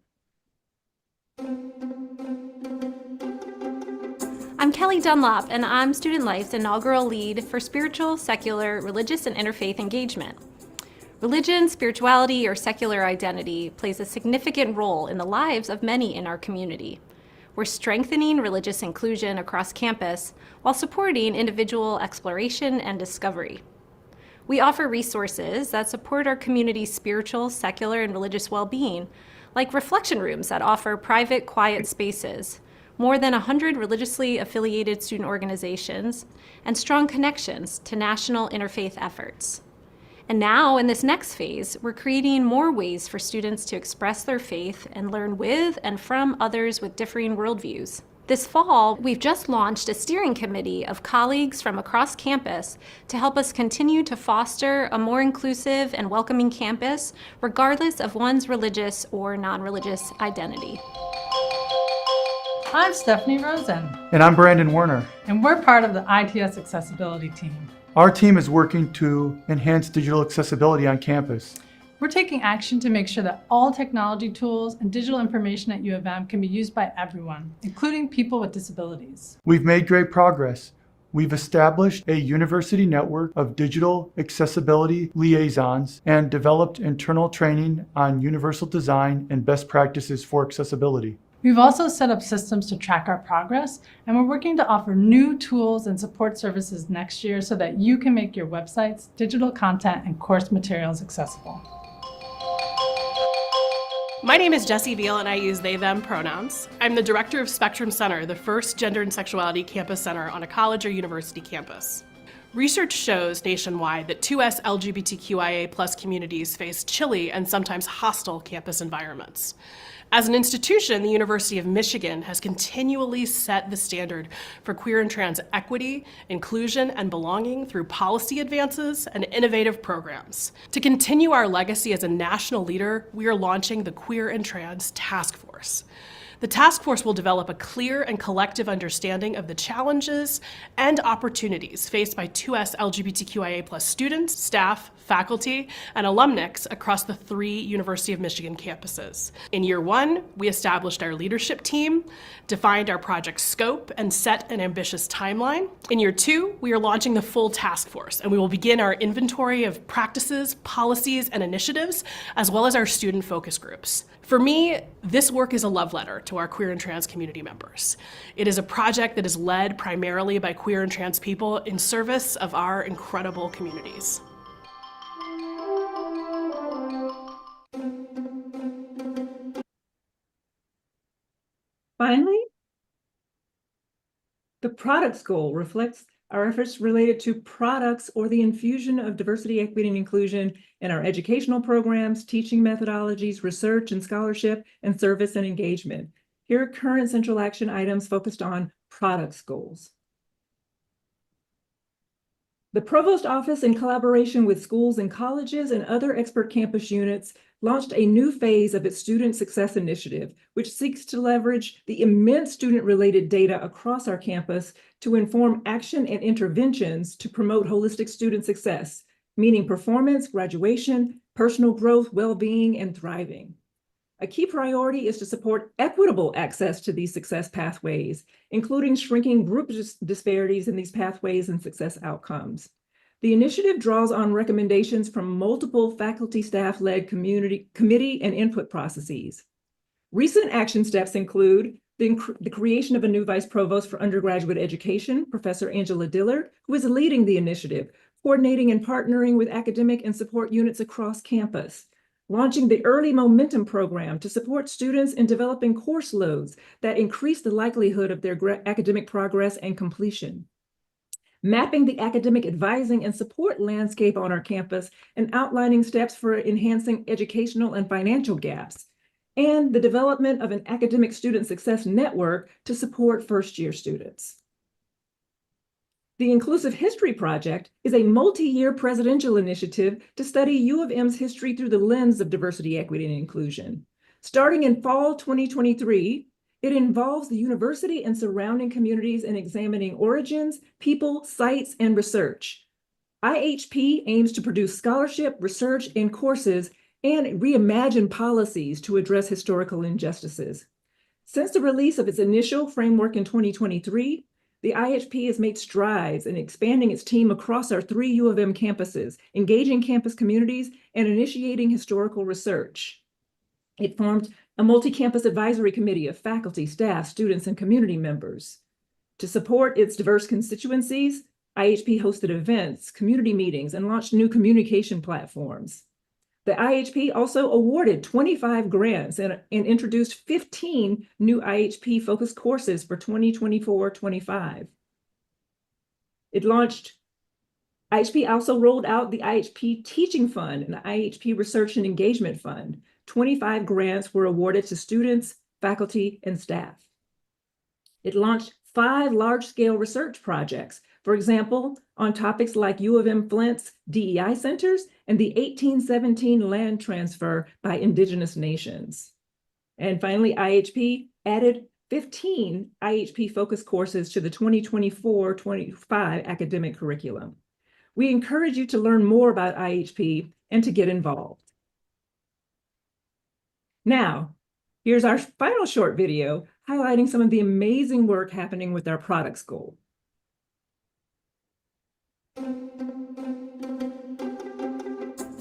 I'm Kelly Dunlop, and I'm Student Life's inaugural lead for spiritual, secular, religious, and interfaith engagement. Religion, spirituality, or secular identity plays a significant role in the lives of many in our community. We're strengthening religious inclusion across campus while supporting individual exploration and discovery. We offer resources that support our community's spiritual, secular, and religious well-being, like reflection rooms that offer private, quiet spaces, more than 100 religiously affiliated student organizations, and strong connections to national interfaith efforts. And now, in this next phase, we're creating more ways for students to express their faith and learn with and from others with differing worldviews. This fall, we've just launched a steering committee of colleagues from across campus to help us continue to foster a more inclusive and welcoming campus, regardless of one's religious or non-religious identity. I'm Stephanie Rosen. And I'm Brandon Werner. And we're part of the ITS Accessibility team. Our team is working to enhance digital accessibility on campus. We're taking action to make sure that all technology tools and digital information at U of M can be used by everyone, including people with disabilities. We've made great progress. We've established a university network of digital accessibility liaisons and developed internal training on universal design and best practices for accessibility. We've also set up systems to track our progress, and we're working to offer new tools and support services next year so that you can make your websites, digital content, and course materials accessible. My name is Jessie Veal and I use they, them pronouns. I'm the director of Spectrum Center, the first gender and sexuality campus center on a college or university campus. Research shows nationwide that 2S LGBTQIA+ communities face chilly and sometimes hostile campus environments. As an institution, the University of Michigan has continually set the standard for queer and trans equity, inclusion, and belonging through policy advances and innovative programs. To continue our legacy as a national leader, we are launching the Queer and Trans Task Force. The task force will develop a clear and collective understanding of the challenges and opportunities faced by 2S LGBTQIA+ students, staff, faculty, and alumnics across the 3 University of Michigan campuses. In year 1, we established our leadership team, defined our project scope, and set an ambitious timeline. In year 2, we are launching the full task force, and we will begin our inventory of practices, policies, and initiatives, as well as our student focus groups. For me, this work is a love letter to our queer and trans community members. It is a project that is led primarily by queer and trans people in service of our incredible communities. Finally, the products goal reflects our efforts related to products or the infusion of diversity, equity, and inclusion in our educational programs, teaching methodologies, research and scholarship, and service and engagement. Here are current central action items focused on products goals. The Provost Office, in collaboration with schools and colleges and other expert campus units, launched a new phase of its Student Success Initiative, which seeks to leverage the immense student-related data across our campus to inform action and interventions to promote holistic student success, meaning performance, graduation, personal growth, well-being, and thriving. A key priority is to support equitable access to these success pathways, including shrinking group disparities in these pathways and success outcomes. The initiative draws on recommendations from multiple faculty staff-led committee and input processes. Recent action steps include the creation of a new vice provost for undergraduate education, Professor Angela Dillard, who is leading the initiative, coordinating and partnering with academic and support units across campus. Launching the Early Momentum Program to support students in developing course loads that increase the likelihood of their academic progress and completion. Mapping the academic advising and support landscape on our campus and outlining steps for enhancing educational and financial gaps. And the development of an academic student success network to support first-year students. The Inclusive History Project is a multi-year presidential initiative to study U of M's history through the lens of diversity, equity, and inclusion. Starting in fall 2023, it involves the university and surrounding communities in examining origins, people, sites, and research. IHP aims to produce scholarship, research, and courses and reimagine policies to address historical injustices. Since the release of its initial framework in 2023, the IHP has made strides in expanding its team across our 3 U of M campuses, engaging campus communities, and initiating historical research. It formed a multi-campus advisory committee of faculty, staff, students, and community members. To support its diverse constituencies, IHP hosted events, community meetings, and launched new communication platforms. The IHP also awarded 25 grants and introduced 15 new IHP-focused courses for 2024-25. IHP also rolled out the IHP Teaching Fund and the IHP Research and Engagement Fund. 25 grants were awarded to students, faculty, and staff. It launched 5 large-scale research projects, for example, on topics like U of M Flint's DEI centers and the 1817 land transfer by Indigenous nations. And finally, IHP added 15 IHP-focused courses to the 2024-25 academic curriculum. We encourage you to learn more about IHP and to get involved. Now, here's our final short video highlighting some of the amazing work happening with our products goal.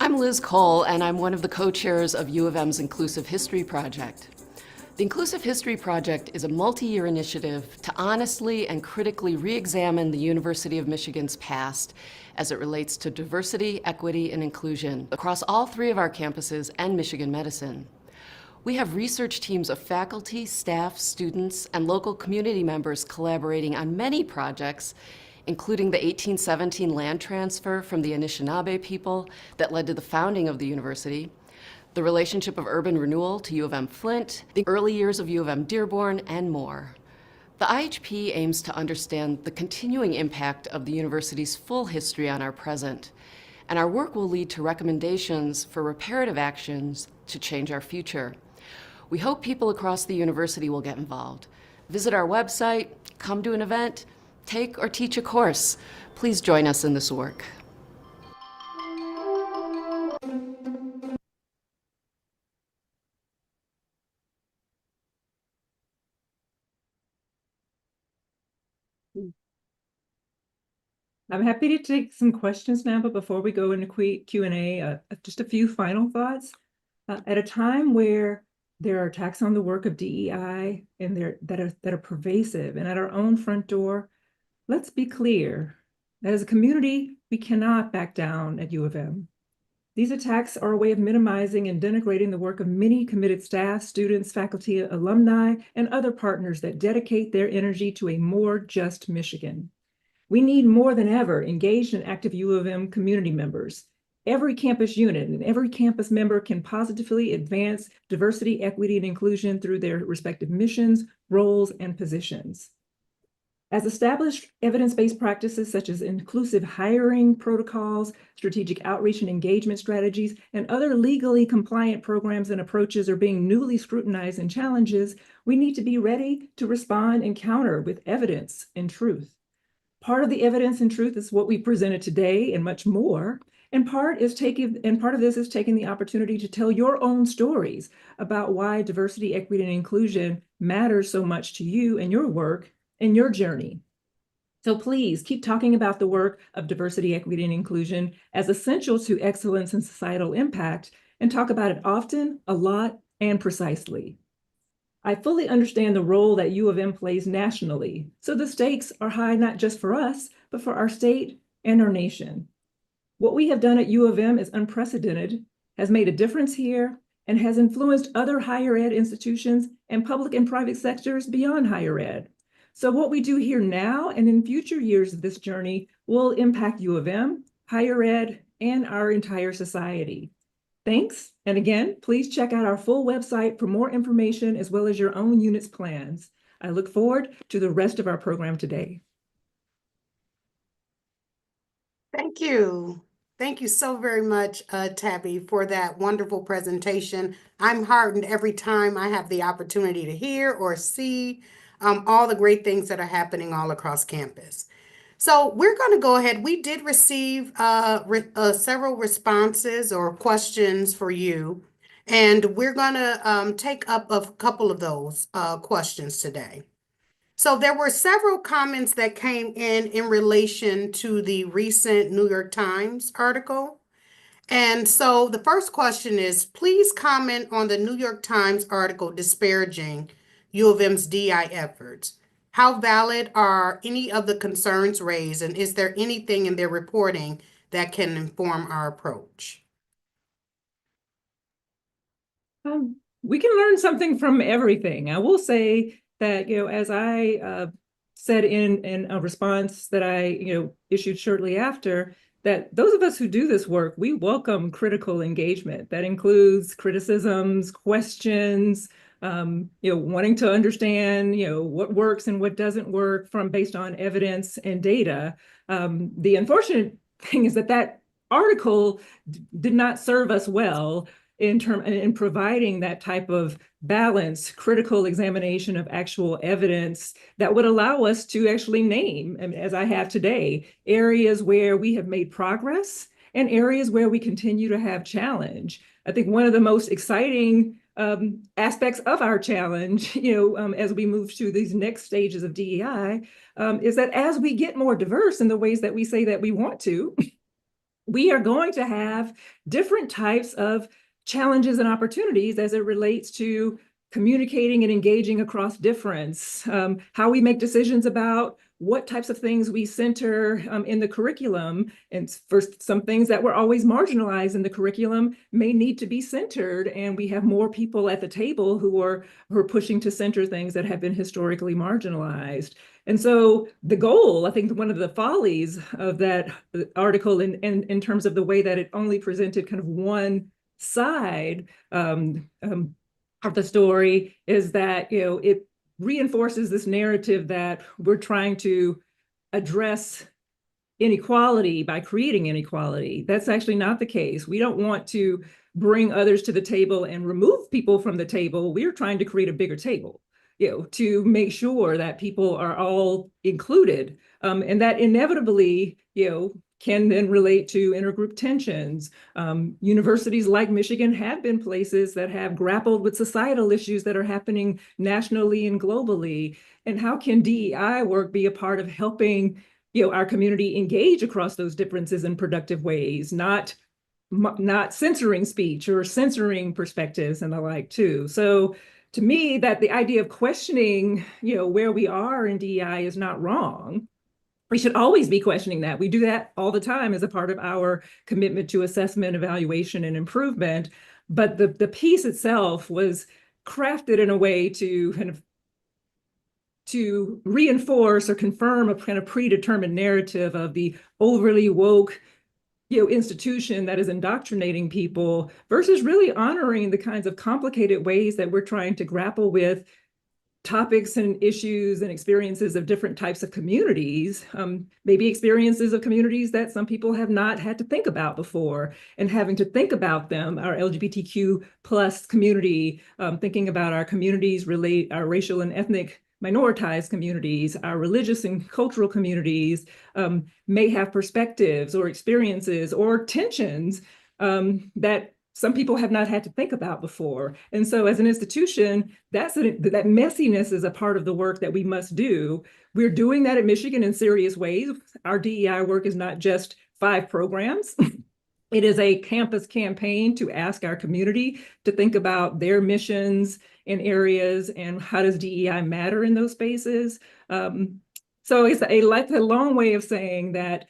I'm Liz Cole, and I'm one of the co-chairs of U of M's Inclusive History Project. The Inclusive History Project is a multi-year initiative to honestly and critically re-examine the University of Michigan's past as it relates to diversity, equity, and inclusion across all 3 of our campuses and Michigan Medicine. We have research teams of faculty, staff, students, and local community members collaborating on many projects, including the 1817 land transfer from the Anishinaabe people that led to the founding of the university, the relationship of urban renewal to U of M Flint, the early years of U of M Dearborn, and more. The IHP aims to understand the continuing impact of the university's full history on our present, and our work will lead to recommendations for reparative actions to change our future. We hope people across the university will get involved. Visit our website, come to an event, take or teach a course. Please join us in this work. I'm happy to take some questions now, but before we go into Q&A, just a few final thoughts. At a time where there are attacks on the work of DEI and that are pervasive and at our own front door, let's be clear that as a community, we cannot back down at U of M. These attacks are a way of minimizing and denigrating the work of many committed staff, students, faculty, alumni, and other partners that dedicate their energy to a more just Michigan. We need more than ever engaged and active U of M community members. Every campus unit and every campus member can positively advance diversity, equity, and inclusion through their respective missions, roles, and positions. As established evidence-based practices such as inclusive hiring protocols, strategic outreach and engagement strategies, and other legally compliant programs and approaches are being newly scrutinized and challenges, we need to be ready to respond and counter with evidence and truth. Part of the evidence and truth is what we presented today and much more. And part of this is taking the opportunity to tell your own stories about why diversity, equity, and inclusion matters so much to you and your work and your journey. So please keep talking about the work of diversity, equity, and inclusion as essential to excellence and societal impact, and talk about it often, a lot, and precisely. I fully understand the role that U of M plays nationally, so the stakes are high not just for us, but for our state and our nation. What we have done at U of M is unprecedented, has made a difference here, and has influenced other higher ed institutions and public and private sectors beyond higher ed. So what we do here now and in future years of this journey will impact U of M, higher ed, and our entire society. Thanks, and again, please check out our full website for more information as well as your own unit's plans. I look forward to the rest of our program today. Thank you. Thank you so very much, Tabby, for that wonderful presentation. I'm heartened every time I have the opportunity to hear or see all the great things that are happening all across campus. So we're going to go ahead. We did receive several responses or questions for you, and we're going to take up a couple of those questions today. So there were several comments that came in relation to the recent New York Times article. And so the first question is, please comment on the New York Times article disparaging U of M's DEI efforts. How valid are any of the concerns raised, and is there anything in their reporting that can inform our approach? We can learn something from everything. I will say that, as I said in a response that I, issued shortly after, that those of us who do this work, we welcome critical engagement. That includes criticisms, questions, wanting to understand, what works and what doesn't work based on evidence and data. The unfortunate thing is that article did not serve us well in providing that type of balanced, critical examination of actual evidence that would allow us to actually name, as I have today, areas where we have made progress and areas where we continue to have challenge. I think one of the most exciting aspects of our challenge, as we move to these next stages of DEI, is that as we get more diverse in the ways that we say that we want to, we are going to have different types of challenges and opportunities as it relates to communicating and engaging across difference, how we make decisions about what types of things we center in the curriculum. And for some things that were always marginalized in the curriculum may need to be centered. And we have more people at the table who are pushing to center things that have been historically marginalized. And so the goal, I think one of the follies of that article in terms of the way that it only presented kind of one side of the story, is that it reinforces this narrative that we're trying to address inequality by creating inequality. That's actually not the case. We don't want to bring others to the table and remove people from the table. We're trying to create a bigger table, to make sure that people are all included, and that inevitably, can then relate to intergroup tensions. Universities like Michigan have been places that have grappled with societal issues that are happening nationally and globally. And how can DEI work be a part of helping our community engage across those differences in productive ways, not censoring speech or censoring perspectives and the like too. So to me, that the idea of questioning, where we are in DEI is not wrong. We should always be questioning that. We do that all the time as a part of our commitment to assessment, evaluation, and improvement. But the piece itself was crafted in a way to reinforce or confirm a kind of predetermined narrative of the overly woke institution that is indoctrinating people, versus really honoring the kinds of complicated ways that we're trying to grapple with topics and issues and experiences of different types of communities, maybe experiences of communities that some people have not had to think about before, and having to think about them, our LGBTQ plus community, thinking about our communities, our racial and ethnic minoritized communities, our religious and cultural communities, may have perspectives or experiences or tensions that some people have not had to think about before. And so as an institution, that messiness is a part of the work that we must do. We're doing that at Michigan in serious ways. Our DEI work is not just 5 programs. It is a campus campaign to ask our community to think about their missions and areas and how does DEI matter in those spaces. So it's a long way of saying that,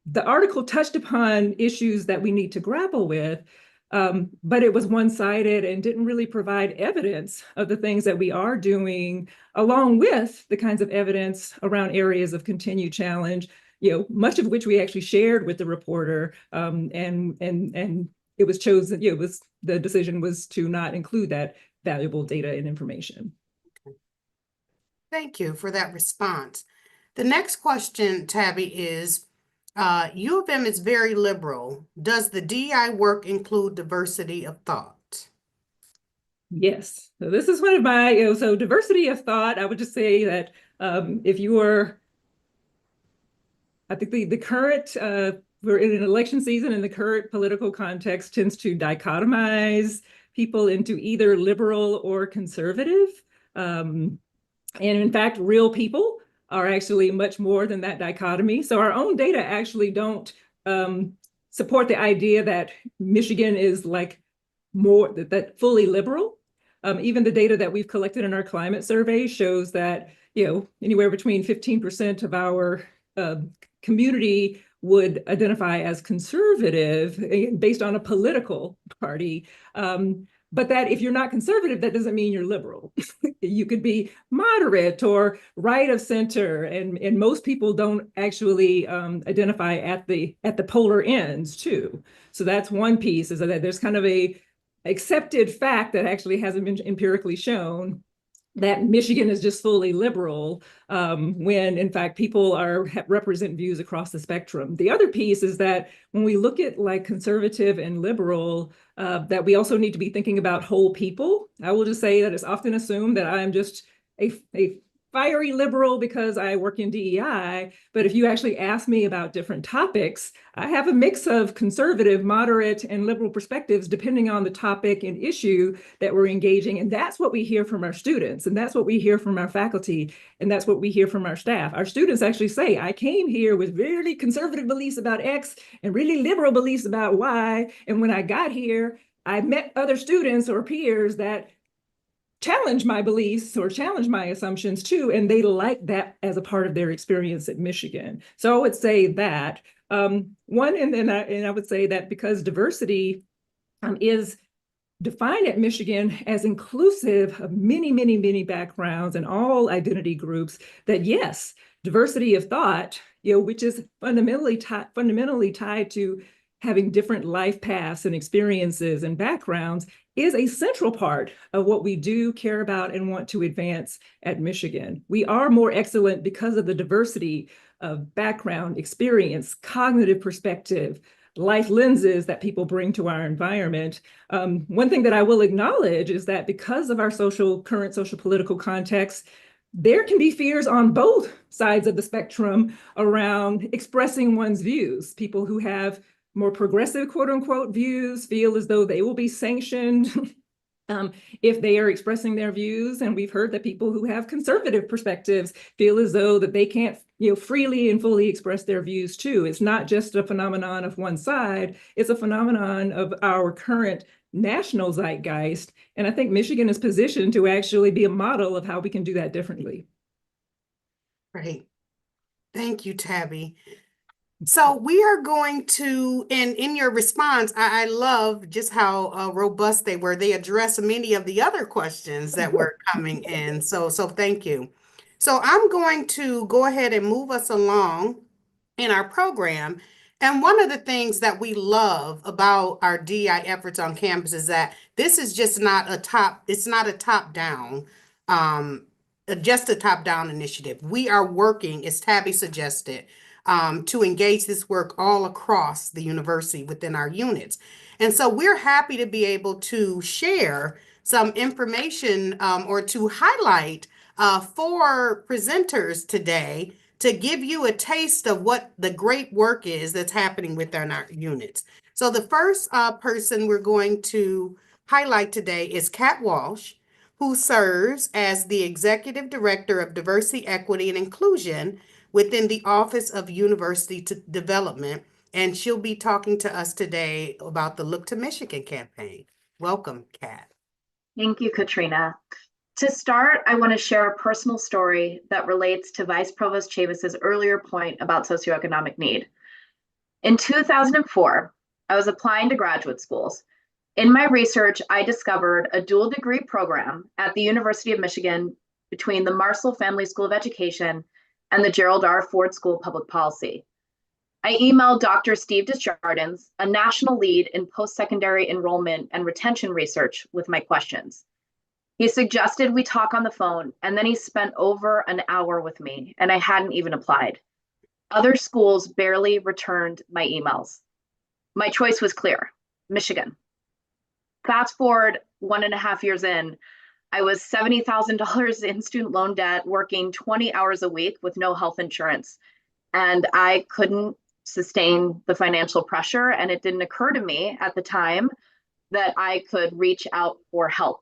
the article touched upon issues that we need to grapple with, but it was one-sided and didn't really provide evidence of the things that we are doing, along with the kinds of evidence around areas of continued challenge, much of which we actually shared with the reporter, and it was chosen, the decision was to not include that valuable data and information. Thank you for that response. The next question, Tabby, is, U of M is very liberal. Does the DEI work include diversity of thought? Yes. So this is one of my, so diversity of thought, I would just say that if you are, I think the current, we're in an election season, and the current political context tends to dichotomize people into either liberal or conservative. And in fact, real people are actually much more than that dichotomy. So our own data actually don't support the idea that Michigan is like more that fully liberal. Even the data that we've collected in our climate survey shows that anywhere between 15% of our community would identify as conservative based on a political party. But that if you're not conservative, that doesn't mean you're liberal. You could be moderate or right of center, and most people don't actually identify at the polar ends too. So that's one piece, is that there's kind of a accepted fact that actually hasn't been empirically shown that Michigan is just fully liberal, when in fact people represent views across the spectrum. The other piece is that when we look at like conservative and liberal, that we also need to be thinking about whole people. I will just say that it's often assumed that I'm just a fiery liberal because I work in DEI, but if you actually ask me about different topics, I have a mix of conservative, moderate, and liberal perspectives depending on the topic and issue that we're engaging. And that's what we hear from our students, and that's what we hear from our faculty, and that's what we hear from our staff. Our students actually say, I came here with really conservative beliefs about X and really liberal beliefs about Y. And when I got here, I met other students or peers that challenge my beliefs or challenge my assumptions too, and they like that as a part of their experience at Michigan. So I would say that one, and I would say that because diversity is defined at Michigan as inclusive of many, many, many backgrounds and all identity groups, that yes, diversity of thought, which is fundamentally tied to having different life paths and experiences and backgrounds, is a central part of what we do care about and want to advance at Michigan. We are more excellent because of the diversity of background, experience, cognitive perspective, life lenses that people bring to our environment. One thing that I will acknowledge is that because of our current social political context, there can be fears on both sides of the spectrum around expressing one's views. People who have more progressive, quote unquote, views feel as though they will be sanctioned if they are expressing their views. And we've heard that people who have conservative perspectives feel as though that they can't freely and fully express their views too. It's not just a phenomenon of one side, it's a phenomenon of our current national zeitgeist. And I think Michigan is positioned to actually be a model of how we can do that differently. Great. Thank you, Tabby. So we are going to, and in your response, I love just how robust they were. They addressed many of the other questions that were coming in. So thank you. So I'm going to go ahead and move us along in our program. And one of the things that we love about our DEI efforts on campus is that this is just not it's not a top-down, just a top-down initiative. We are working, as Tabby suggested, to engage this work all across the university within our units. And so we're happy to be able to share some information or to highlight 4 presenters today to give you a taste of what the great work is that's happening within our units. So the first person we're going to highlight today is Kat Walsh, who serves as the Executive Director of Diversity, Equity, and Inclusion within the Office of University Development, and she'll be talking to us today about the Look to Michigan campaign. Welcome, Kat. Thank you, Katrina. To start, I want to share a personal story that relates to Vice Provost Chavis's earlier point about socioeconomic need. In 2004, I was applying to graduate schools. In my research, I discovered a dual degree program at the University of Michigan between the Marshall Family School of Education and the Gerald R. Ford School of Public Policy. I emailed Dr. Steve Desjardins, a national lead in post-secondary enrollment and retention research, with my questions. He suggested we talk on the phone, and then he spent over an hour with me, and I hadn't even applied. Other schools barely returned my emails. My choice was clear: Michigan. Fast forward 1.5 years in, I was $70,000 in student loan debt, working 20 hours a week with no health insurance. And I couldn't sustain the financial pressure. And it didn't occur to me at the time that I could reach out for help.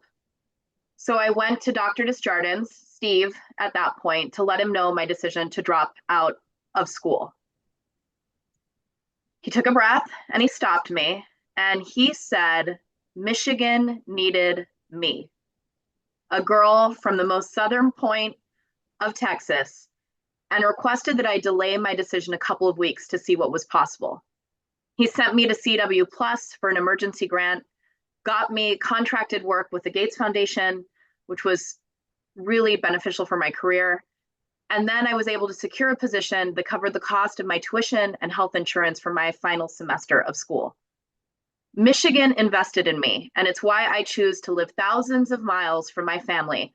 So I went to Dr. Desjardins, Steve, at that point, to let him know my decision to drop out of school. He took a breath and he stopped me and he said, Michigan needed me. A girl from the most southern point of Texas, and requested that I delay my decision a couple of weeks to see what was possible. He sent me to CW Plus for an emergency grant, got me contracted work with the Gates Foundation, which was really beneficial for my career. And then I was able to secure a position that covered the cost of my tuition and health insurance for my final semester of school. Michigan invested in me, and it's why I choose to live thousands of miles from my family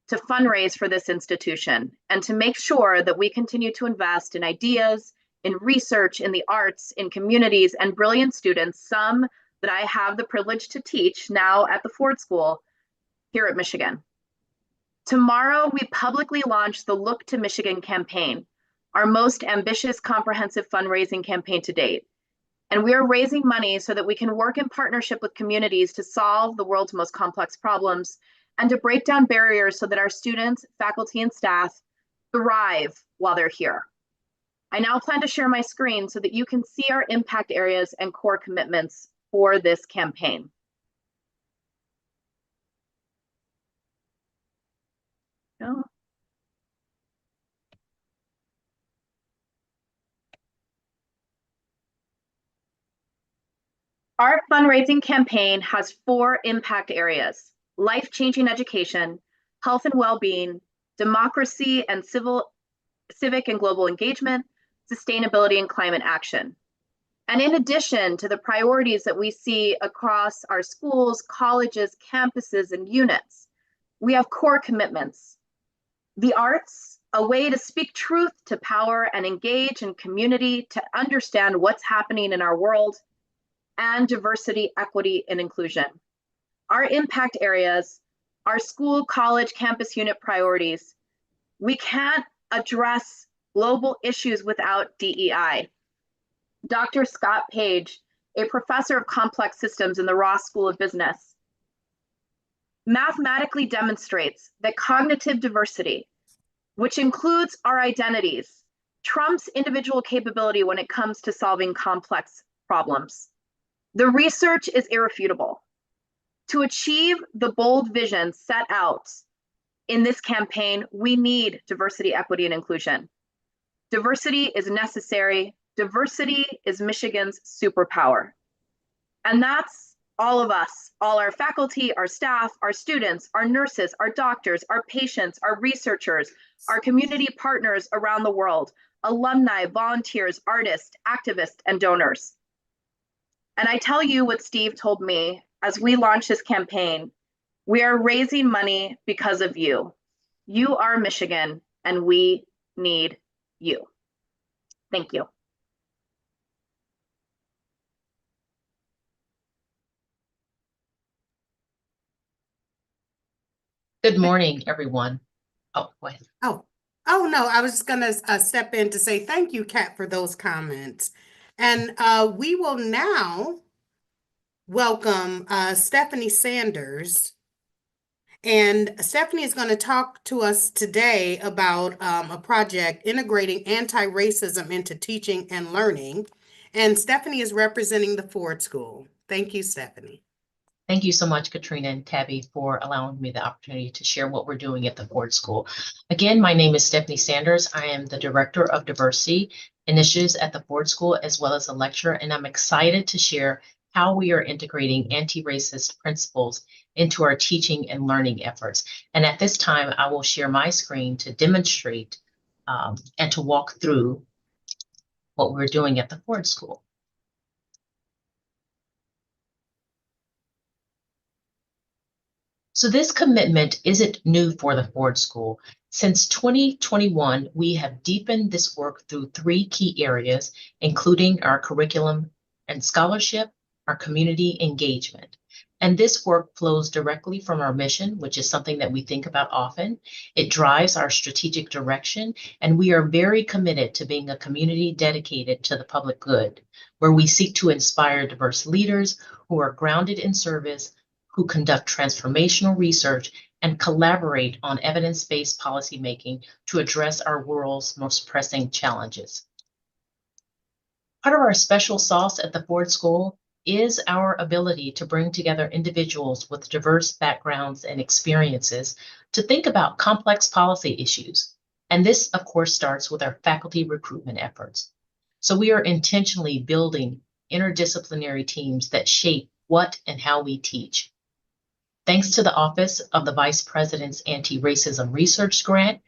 to fundraise for this institution and to make sure that we continue to invest in ideas, in research, in the arts, in communities, and brilliant students, some that I have the privilege to teach now at the Ford School here at Michigan. Tomorrow, we publicly launch the Look to Michigan campaign, our most ambitious comprehensive fundraising campaign to date. And we are raising money so that we can work in partnership with communities to solve the world's most complex problems and to break down barriers so that our students, faculty, and staff thrive while they're here. I now plan to share my screen so that you can see our impact areas and core commitments for this campaign. No. Our fundraising campaign has 4 impact areas: life-changing education, health and well-being, democracy and civic and global engagement, sustainability and climate action. And in addition to the priorities that we see across our schools, colleges, campuses, and units, we have core commitments. The arts, a way to speak truth to power and engage in community to understand what's happening in our world, and diversity, equity, and inclusion. Our impact areas, our school, college, campus unit priorities. We can't address global issues without DEI. Dr. Scott Page, a professor of complex systems in the Ross School of Business, mathematically demonstrates that cognitive diversity, which includes our identities, trumps individual capability when it comes to solving complex problems. The research is irrefutable. To achieve the bold vision set out in this campaign, we need diversity, equity, and inclusion. Diversity is necessary. Diversity is Michigan's superpower. And that's all of us, all our faculty, our staff, our students, our nurses, our doctors, our patients, our researchers, our community partners around the world, alumni, volunteers, artists, activists, and donors. And I tell you what Steve told me as we launch this campaign: we are raising money because of you. You are Michigan, and we need you. Thank you. Good morning, everyone. Oh, go ahead. Oh no, I was just gonna step in to say thank you, Kat, for those comments. And we will now welcome Stephanie Sanders. And Stephanie is going to talk to us today about a project integrating anti-racism into teaching and learning. And Stephanie is representing the Ford School. Thank you, Stephanie. Thank you so much, Katrina and Tabby, for allowing me the opportunity to share what we're doing at the Ford School. Again, my name is Stephanie Sanders. I am the Director of Diversity Initiatives at the Ford School, as well as a lecturer, and I'm excited to share how we are integrating anti-racist principles into our teaching and learning efforts. And at this time, I will share my screen to demonstrate and to walk through what we're doing at the Ford School. So this commitment isn't new for the Ford School. Since 2021, we have deepened this work through 3 key areas, including our curriculum and scholarship, our community engagement. And this work flows directly from our mission, which is something that we think about often. It drives our strategic direction, and we are very committed to being a community dedicated to the public good, where we seek to inspire diverse leaders who are grounded in service, who conduct transformational research, and collaborate on evidence-based policymaking to address our world's most pressing challenges. Part of our special sauce at the Ford School is our ability to bring together individuals with diverse backgrounds and experiences to think about complex policy issues. And this, of course, starts with our faculty recruitment efforts. So we are intentionally building interdisciplinary teams that shape what and how we teach. Thanks to the Office of the Vice President's Anti-Racism Research Grant,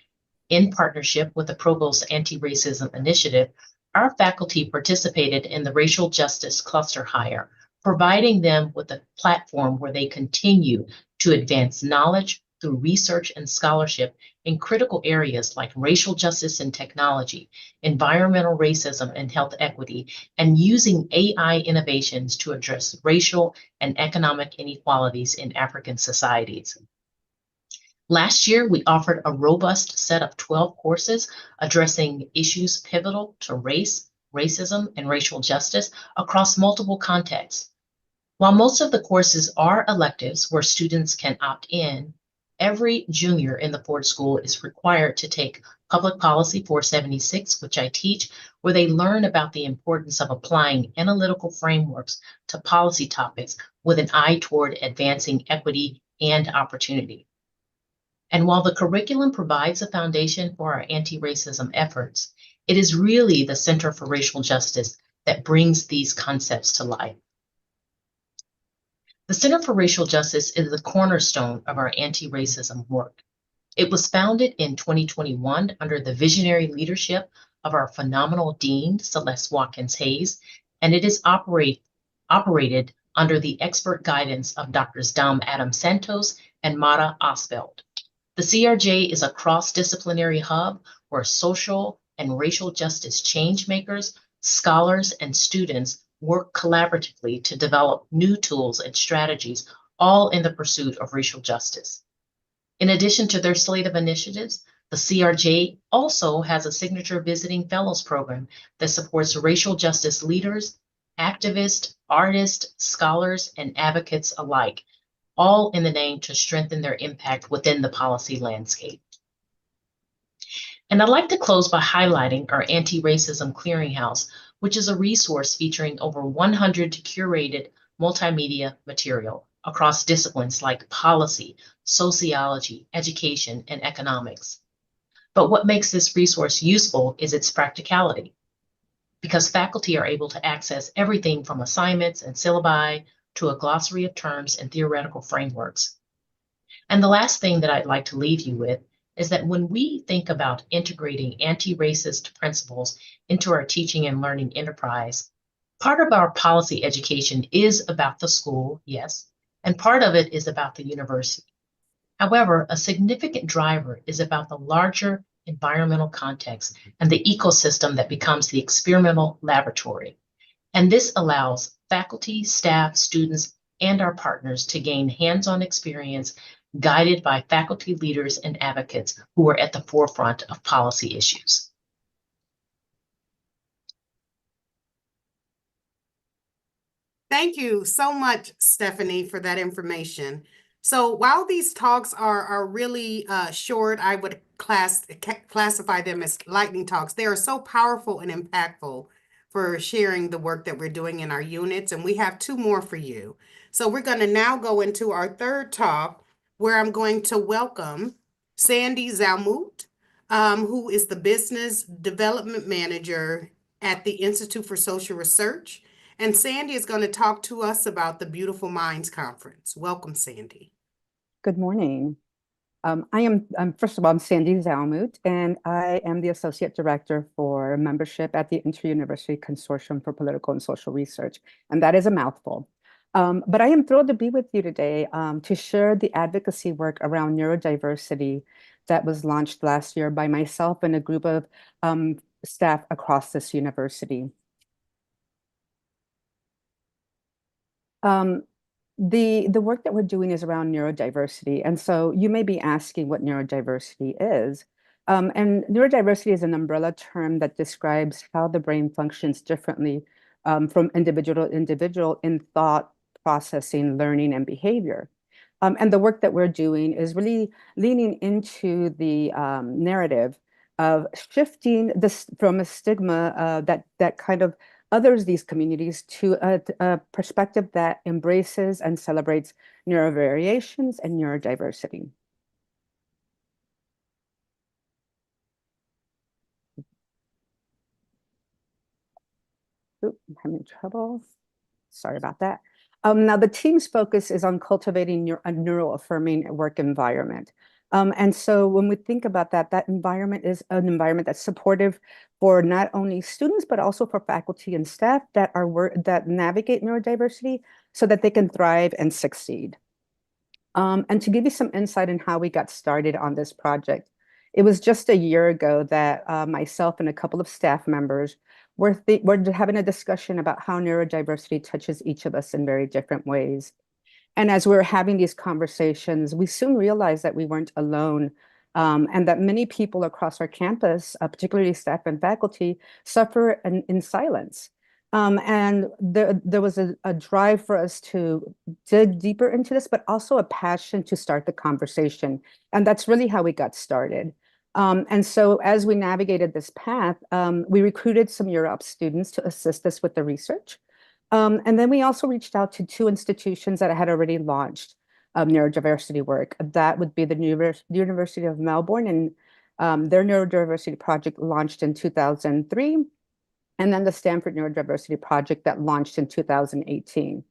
in partnership with the Provost's Anti-Racism Initiative, our faculty participated in the Racial Justice Cluster Hire providing them with a platform where they continue to advance knowledge through research and scholarship in critical areas like racial justice and technology, environmental racism and health equity, and using AI innovations to address racial and economic inequalities in African societies. Last year, we offered a robust set of 12 courses addressing issues pivotal to race, racism, and racial justice across multiple contexts. While most of the courses are electives where students can opt in, every junior in the Ford School is required to take Public Policy 476, which I teach, where they learn about the importance of applying analytical frameworks to policy topics with an eye toward advancing equity and opportunity. And while the curriculum provides a foundation for our anti-racism efforts, it is really the Center for Racial Justice that brings these concepts to life. The Center for Racial Justice is the cornerstone of our anti-racism work. It was founded in 2021 under the visionary leadership of our phenomenal dean, Celeste Watkins Hayes, and it is operated under the expert guidance of Drs. Dom Adam Santos and Mara Osveld. The CRJ is a cross-disciplinary hub where social and racial justice change makers, scholars, and students work collaboratively to develop new tools and strategies, all in the pursuit of racial justice. In addition to their slate of initiatives, the CRJ also has a signature visiting fellows program that supports racial justice leaders, activists, artists, scholars, and advocates alike, all in the name to strengthen their impact within the policy landscape. And I'd like to close by highlighting our Anti-Racism Clearinghouse, which is a resource featuring over 100 curated multimedia material across disciplines like policy, sociology, education, and economics. But what makes this resource useful is its practicality, because faculty are able to access everything from assignments and syllabi to a glossary of terms and theoretical frameworks. And the last thing that I'd like to leave you with is that when we think about integrating anti-racist principles into our teaching and learning enterprise, part of our policy education is about the school, yes, and part of it is about the university. However, a significant driver is about the larger environmental context and the ecosystem that becomes the experimental laboratory. And this allows faculty, staff, students, and our partners to gain hands-on experience guided by faculty leaders and advocates who are at the forefront of policy issues. Thank you so much, Stephanie, for that information. So while these talks are really short, I would classify them as lightning talks. They are so powerful and impactful for sharing the work that we're doing in our units, and we have two more for you. So we're going to now go into our third talk, where I'm going to welcome Sandy Zalmout, who is the Business Development Manager at the Institute for Social Research. And Sandy is going to talk to us about the Beautiful Minds Conference. Welcome, Sandy. Good morning. First of all, I'm Sandy Zalmout, and I am the Associate Director for Membership at the Inter-University Consortium for Political and Social Research, and that is a mouthful. But I am thrilled to be with you today to share the advocacy work around neurodiversity that was launched last year by myself and a group of staff across this university. The work that we're doing is around neurodiversity. And so you may be asking what neurodiversity is. And neurodiversity is an umbrella term that describes how the brain functions differently from individual to individual in thought, processing, learning, and behavior. And the work that we're doing is really leaning into the narrative of shifting this from a stigma that kind of others these communities to a perspective that embraces and celebrates neurovariations and neurodiversity. Oop, I'm having trouble. Sorry about that. Now, the team's focus is on cultivating a neuro-affirming work environment. And so when we think about that, that environment is an environment that's supportive for not only students, but also for faculty and staff that that navigate neurodiversity so that they can thrive and succeed. And to give you some insight in how we got started on this project, it was just a year ago that myself and a couple of staff members were having a discussion about how neurodiversity touches each of us in very different ways. And as we were having these conversations, we soon realized that we weren't alone, and that many people across our campus, particularly staff and faculty, suffer in silence. And there was a drive for us to dig deeper into this, but also a passion to start the conversation. And that's really how we got started. And so as we navigated this path, we recruited some Europe students to assist us with the research. And then we also reached out to two institutions that had already launched neurodiversity work. That would be the University of Melbourne, and their neurodiversity project launched in 2003, and then the Stanford Neurodiversity Project that launched in 2018.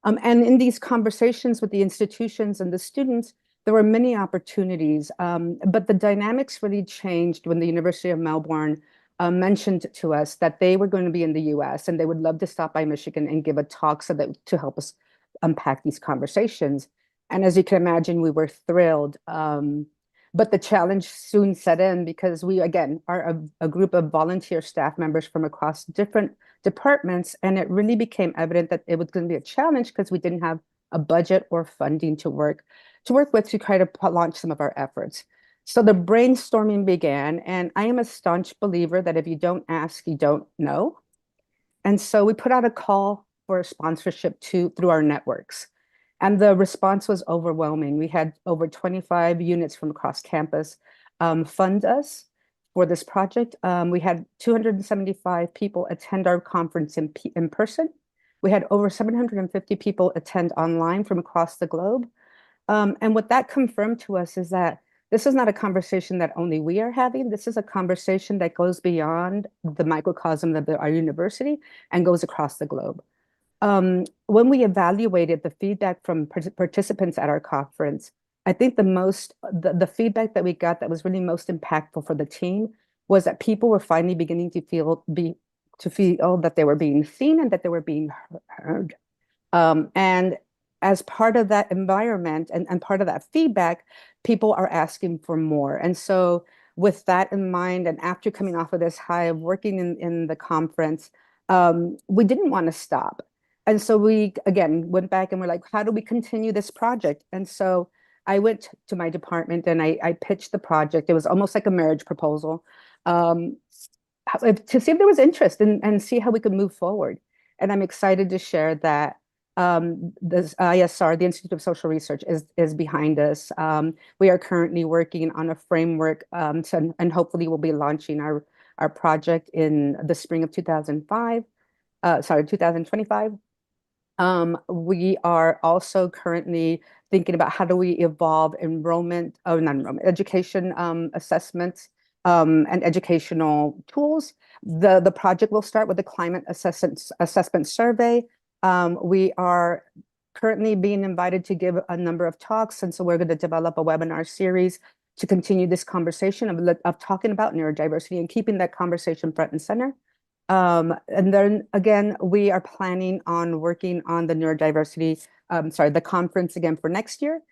And in these conversations with the institutions and the students, there were many opportunities, but the dynamics really changed when the University of Melbourne mentioned to us that they were going to be in the US and they would love to stop by Michigan and give a talk to help us unpack these conversations. And as you can imagine, we were thrilled. But the challenge soon set in because we, again, are a group of volunteer staff members from across different departments. And it really became evident that it was going to be a challenge because we didn't have a budget or funding to work with to try to launch some of our efforts. So the brainstorming began, and I am a staunch believer that if you don't ask, you don't know. And so we put out a call for sponsorship through our networks. And the response was overwhelming. We had over 25 units from across campus fund us for this project. We had 275 people attend our conference in person. We had over 750 people attend online from across the globe. And what that confirmed to us is that this is not a conversation that only we are having. This is a conversation that goes beyond the microcosm of our university and goes across the globe. When we evaluated the feedback from participants at our conference, I think the feedback that we got that was really most impactful for the team was that people were finally beginning to feel that they were being seen and that they were being heard. And as part of that environment and part of that feedback, people are asking for more. And so with that in mind, and after coming off of this high of working in the conference, we didn't want to stop. And so we, again, went back and we're like, how do we continue this project? And so I went to my department and I pitched the project. It was almost like a marriage proposal to see if there was interest and see how we could move forward. And I'm excited to share that this ISR, the Institute of Social Research, is behind us. We are currently working on a framework and hopefully we'll be launching our project in the spring of 2025. We are also currently thinking about how do we evolve education assessments and educational tools. The project will start with the climate assessment survey. We are currently being invited to give a number of talks, and so we're going to develop a webinar series to continue this conversation of talking about neurodiversity and keeping that conversation front and center. And then again, we are planning on working on the the conference again for next year.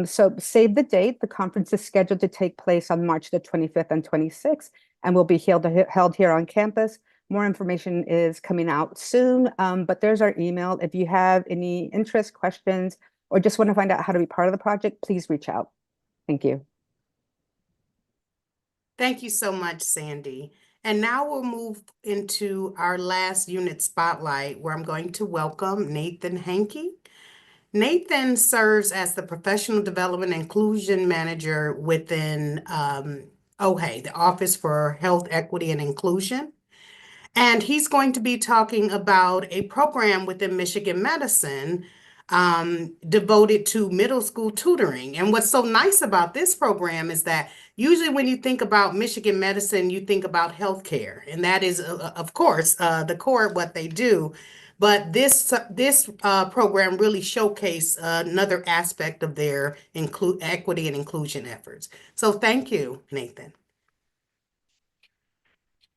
So save the date. The conference is scheduled to take place on March the 25th and 26th, and will be held here on campus. More information is coming out soon, but there's our email. If you have any interest, questions, or just want to find out how to be part of the project, please reach out. Thank you. Thank you so much, Sandy. And now we'll move into our last unit spotlight, where I'm going to welcome Nathan Hankey. Nathan serves as the Professional Development Inclusion Manager within OHE, the Office for Health, Equity, and Inclusion. And he's going to be talking about a program within Michigan Medicine devoted to middle school tutoring. And what's so nice about this program is that usually when you think about Michigan Medicine, you think about healthcare. And that is, of course, the core of what they do. but this program really showcased another aspect of their equity and inclusion efforts. So thank you, Nathan.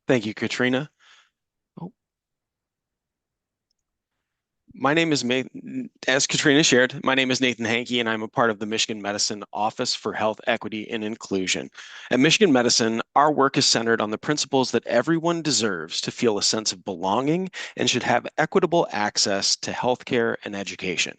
Thank you, Katrina. My name is, as Katrina shared, my name is Nathan Hankey, and I'm a part of the Michigan Medicine Office for Health, Equity, and Inclusion. At Michigan Medicine, our work is centered on the principles that everyone deserves to feel a sense of belonging and should have equitable access to healthcare and education.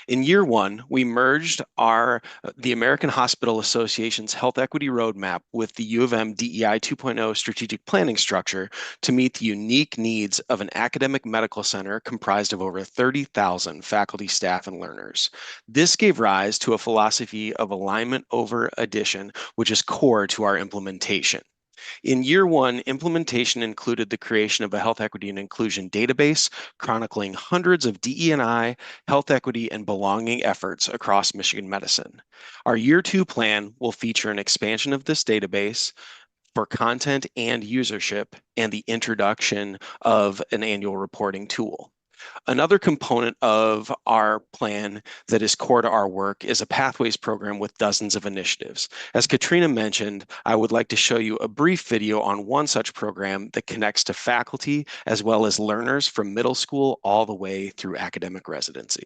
In year one, we merged the American Hospital Association's Health Equity Roadmap with the U of M DEI 2.0 strategic planning structure to meet the unique needs of an academic medical center comprised of over 30,000 faculty, staff, and learners. This gave rise to a philosophy of alignment over addition, which is core to our implementation. In year one, implementation included the creation of a health equity and inclusion database, chronicling hundreds of DE&I, health equity, and belonging efforts across Michigan Medicine. Our year two plan will feature an expansion of this database for content and usership and the introduction of an annual reporting tool. Another component of our plan that is core to our work is a Pathways program with dozens of initiatives. As Katrina mentioned, I would like to show you a brief video on one such program that connects to faculty as well as learners from middle school all the way through academic residency.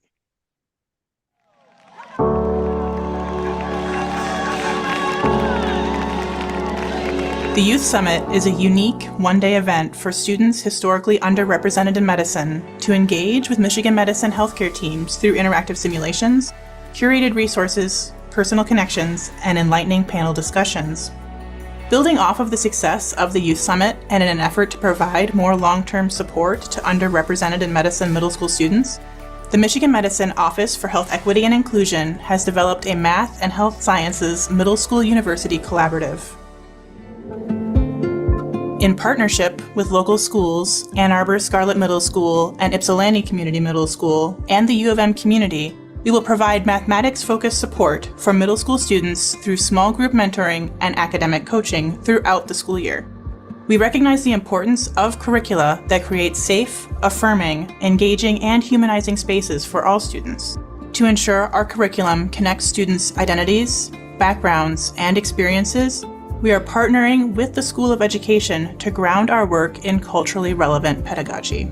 The Youth Summit is a unique one-day event for students historically underrepresented in medicine to engage with Michigan Medicine healthcare teams through interactive simulations, curated resources, personal connections, and enlightening panel discussions. Building off of the success of the Youth Summit and in an effort to provide more long-term support to underrepresented in medicine middle school students, the Michigan Medicine Office for Health Equity and Inclusion has developed a Math and Health Sciences Middle School University Collaborative. In partnership with local schools, Ann Arbor Scarlett Middle School and Ypsilanti Community Middle School, and the U of M community, we will provide mathematics-focused support for middle school students through small group mentoring and academic coaching throughout the school year. We recognize the importance of curricula that create safe, affirming, engaging, and humanizing spaces for all students. To ensure our curriculum connects students' identities, backgrounds, and experiences, we are partnering with the School of Education to ground our work in culturally relevant pedagogy.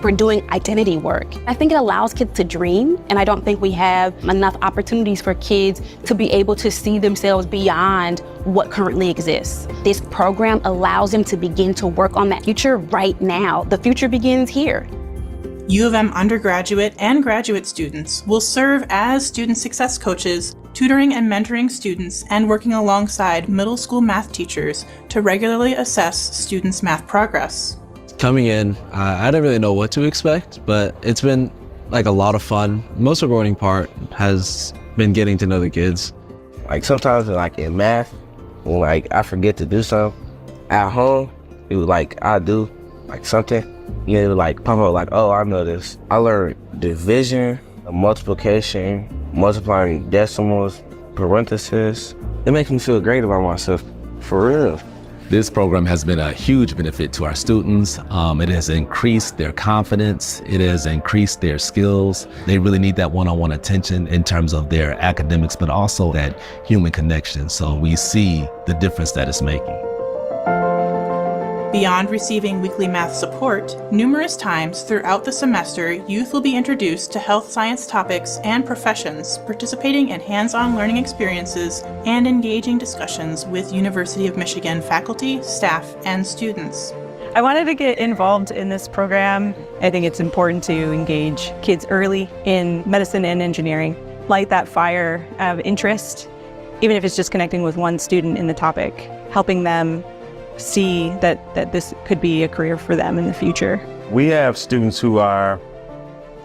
We're doing identity work. I think it allows kids to dream, and I don't think we have enough opportunities for kids to be able to see themselves beyond what currently exists. This program allows them to begin to work on that future right now. The future begins here. U of M undergraduate and graduate students will serve as student success coaches, tutoring and mentoring students, and working alongside middle school math teachers to regularly assess students' math progress. Coming in, I didn't really know what to expect, but it's been like a lot of fun. Most rewarding part has been getting to know the kids. Like sometimes like in math, when like I forget to do something at home, it was like I do like something, you know, like pop up like, oh, I know this. I learned division, multiplication, multiplying decimals, parentheses. It makes me feel great about myself, for real. This program has been a huge benefit to our students. It has increased their confidence. It has increased their skills. They really need that one-on-one attention in terms of their academics, but also that human connection. So we see the difference that it's making. Beyond receiving weekly math support, numerous times throughout the semester, youth will be introduced to health science topics and professions, participating in hands-on learning experiences and engaging discussions with University of Michigan faculty, staff, and students. I wanted to get involved in this program. I think it's important to engage kids early in medicine and engineering, light that fire of interest, even if it's just connecting with one student in the topic, helping them see that this could be a career for them in the future. We have students who are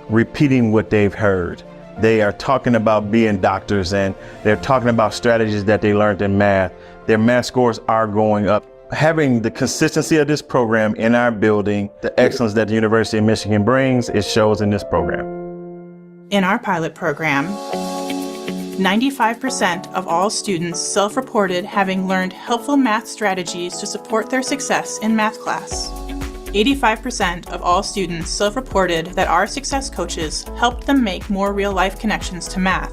repeating what they've heard. They are talking about being doctors and they're talking about strategies that they learned in math. Their math scores are going up. Having the consistency of this program in our building, the excellence that the University of Michigan brings, it shows in this program. In our pilot program, 95% of all students self-reported having learned helpful math strategies to support their success in math class. 85% of all students self-reported that our success coaches helped them make more real-life connections to math.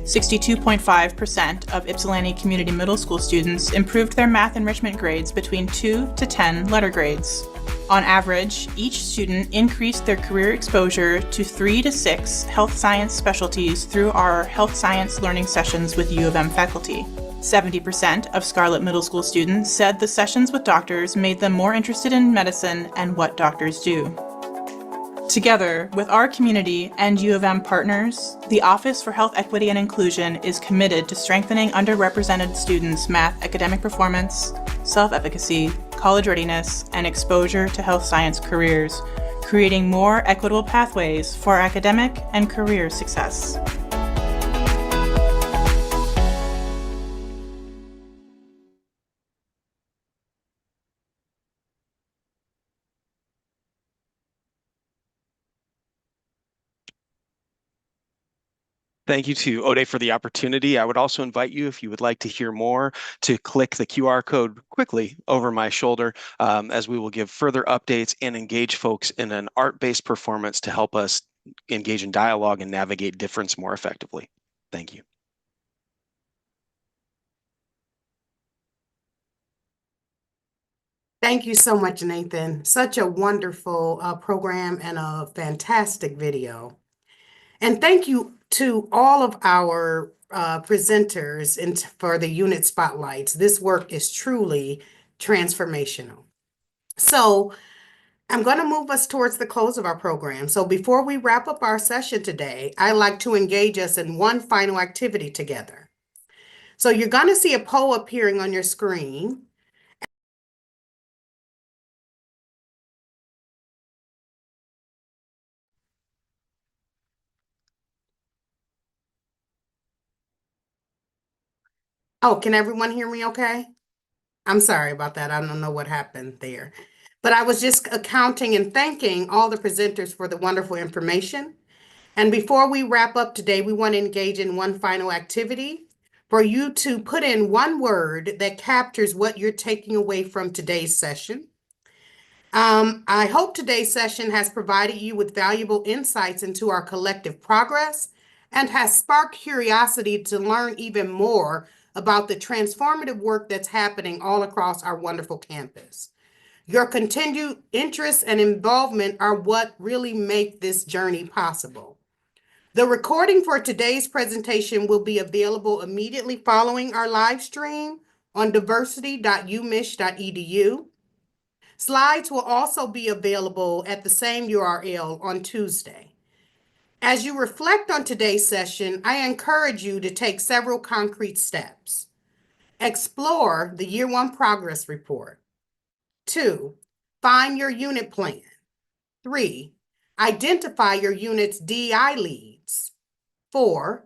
62.5% of Ypsilanti Community Middle School students improved their math enrichment grades between 2 to 10 letter grades. On average, each student increased their career exposure to 3 to 6 health science specialties through our health science learning sessions with U of M faculty. 70% of Scarlett Middle School students said the sessions with doctors made them more interested in medicine and what doctors do. Together, with our community and U of M partners, the Office for Health Equity and Inclusion is committed to strengthening underrepresented students' math academic performance, self-efficacy, college readiness, and exposure to health science careers, creating more equitable pathways for academic and career success. Thank you to Ode for the opportunity. I would also invite you, if you would like to hear more, to click the QR code quickly over my shoulder, as we will give further updates and engage folks in an art-based performance to help us engage in dialogue and navigate difference more effectively. Thank you. Thank you so much, Nathan. Such a wonderful program and a fantastic video. And thank you to all of our presenters and for the unit spotlights. This work is truly transformational. So I'm going to move us towards the close of our program. So before we wrap up our session today, I'd like to engage us in one final activity together. So you're going to see a poll appearing on your screen. Oh, can everyone hear me okay? I'm sorry about that. I don't know what happened there. But I was just counting and thanking all the presenters for the wonderful information. And before we wrap up today, we want to engage in one final activity for you to put in one word that captures what you're taking away from today's session. I hope today's session has provided you with valuable insights into our collective progress and has sparked curiosity to learn even more about the transformative work that's happening all across our wonderful campus. Your continued interest and involvement are what really make this journey possible. The recording for today's presentation will be available immediately following our live stream on diversity.umich.edu. Slides will also be available at the same URL on Tuesday. As you reflect on today's session, I encourage you to take several concrete steps. Explore the Year 1 Progress Report. 2, find your unit plan. 3, identify your unit's DEI leads. 4,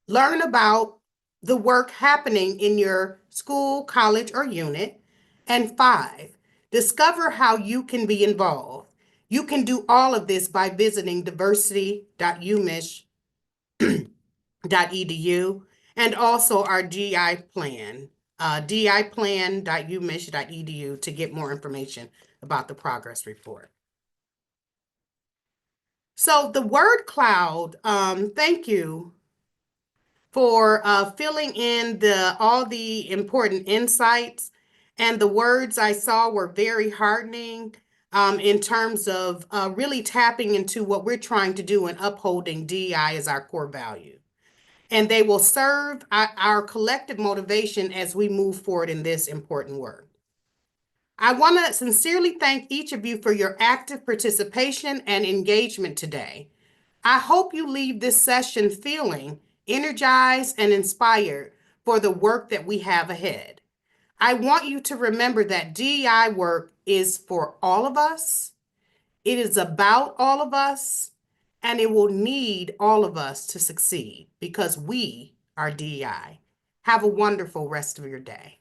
learn about the work happening in your school, college, or unit. And 5, discover how you can be involved. You can do all of this by visiting diversity.umich.edu and also our DEI plan, DEIplan.umich.edu to get more information about the progress report. So the word cloud, thank you for filling in all the important insights. And the words I saw were very heartening in terms of really tapping into what we're trying to do and upholding DEI as our core value. And they will serve our collective motivation as we move forward in this important work. I want to sincerely thank each of you for your active participation and engagement today. I hope you leave this session feeling energized and inspired for the work that we have ahead. I want you to remember that DEI work is for all of us. It is about all of us, and it will need all of us to succeed because we are DEI. Have a wonderful rest of your day.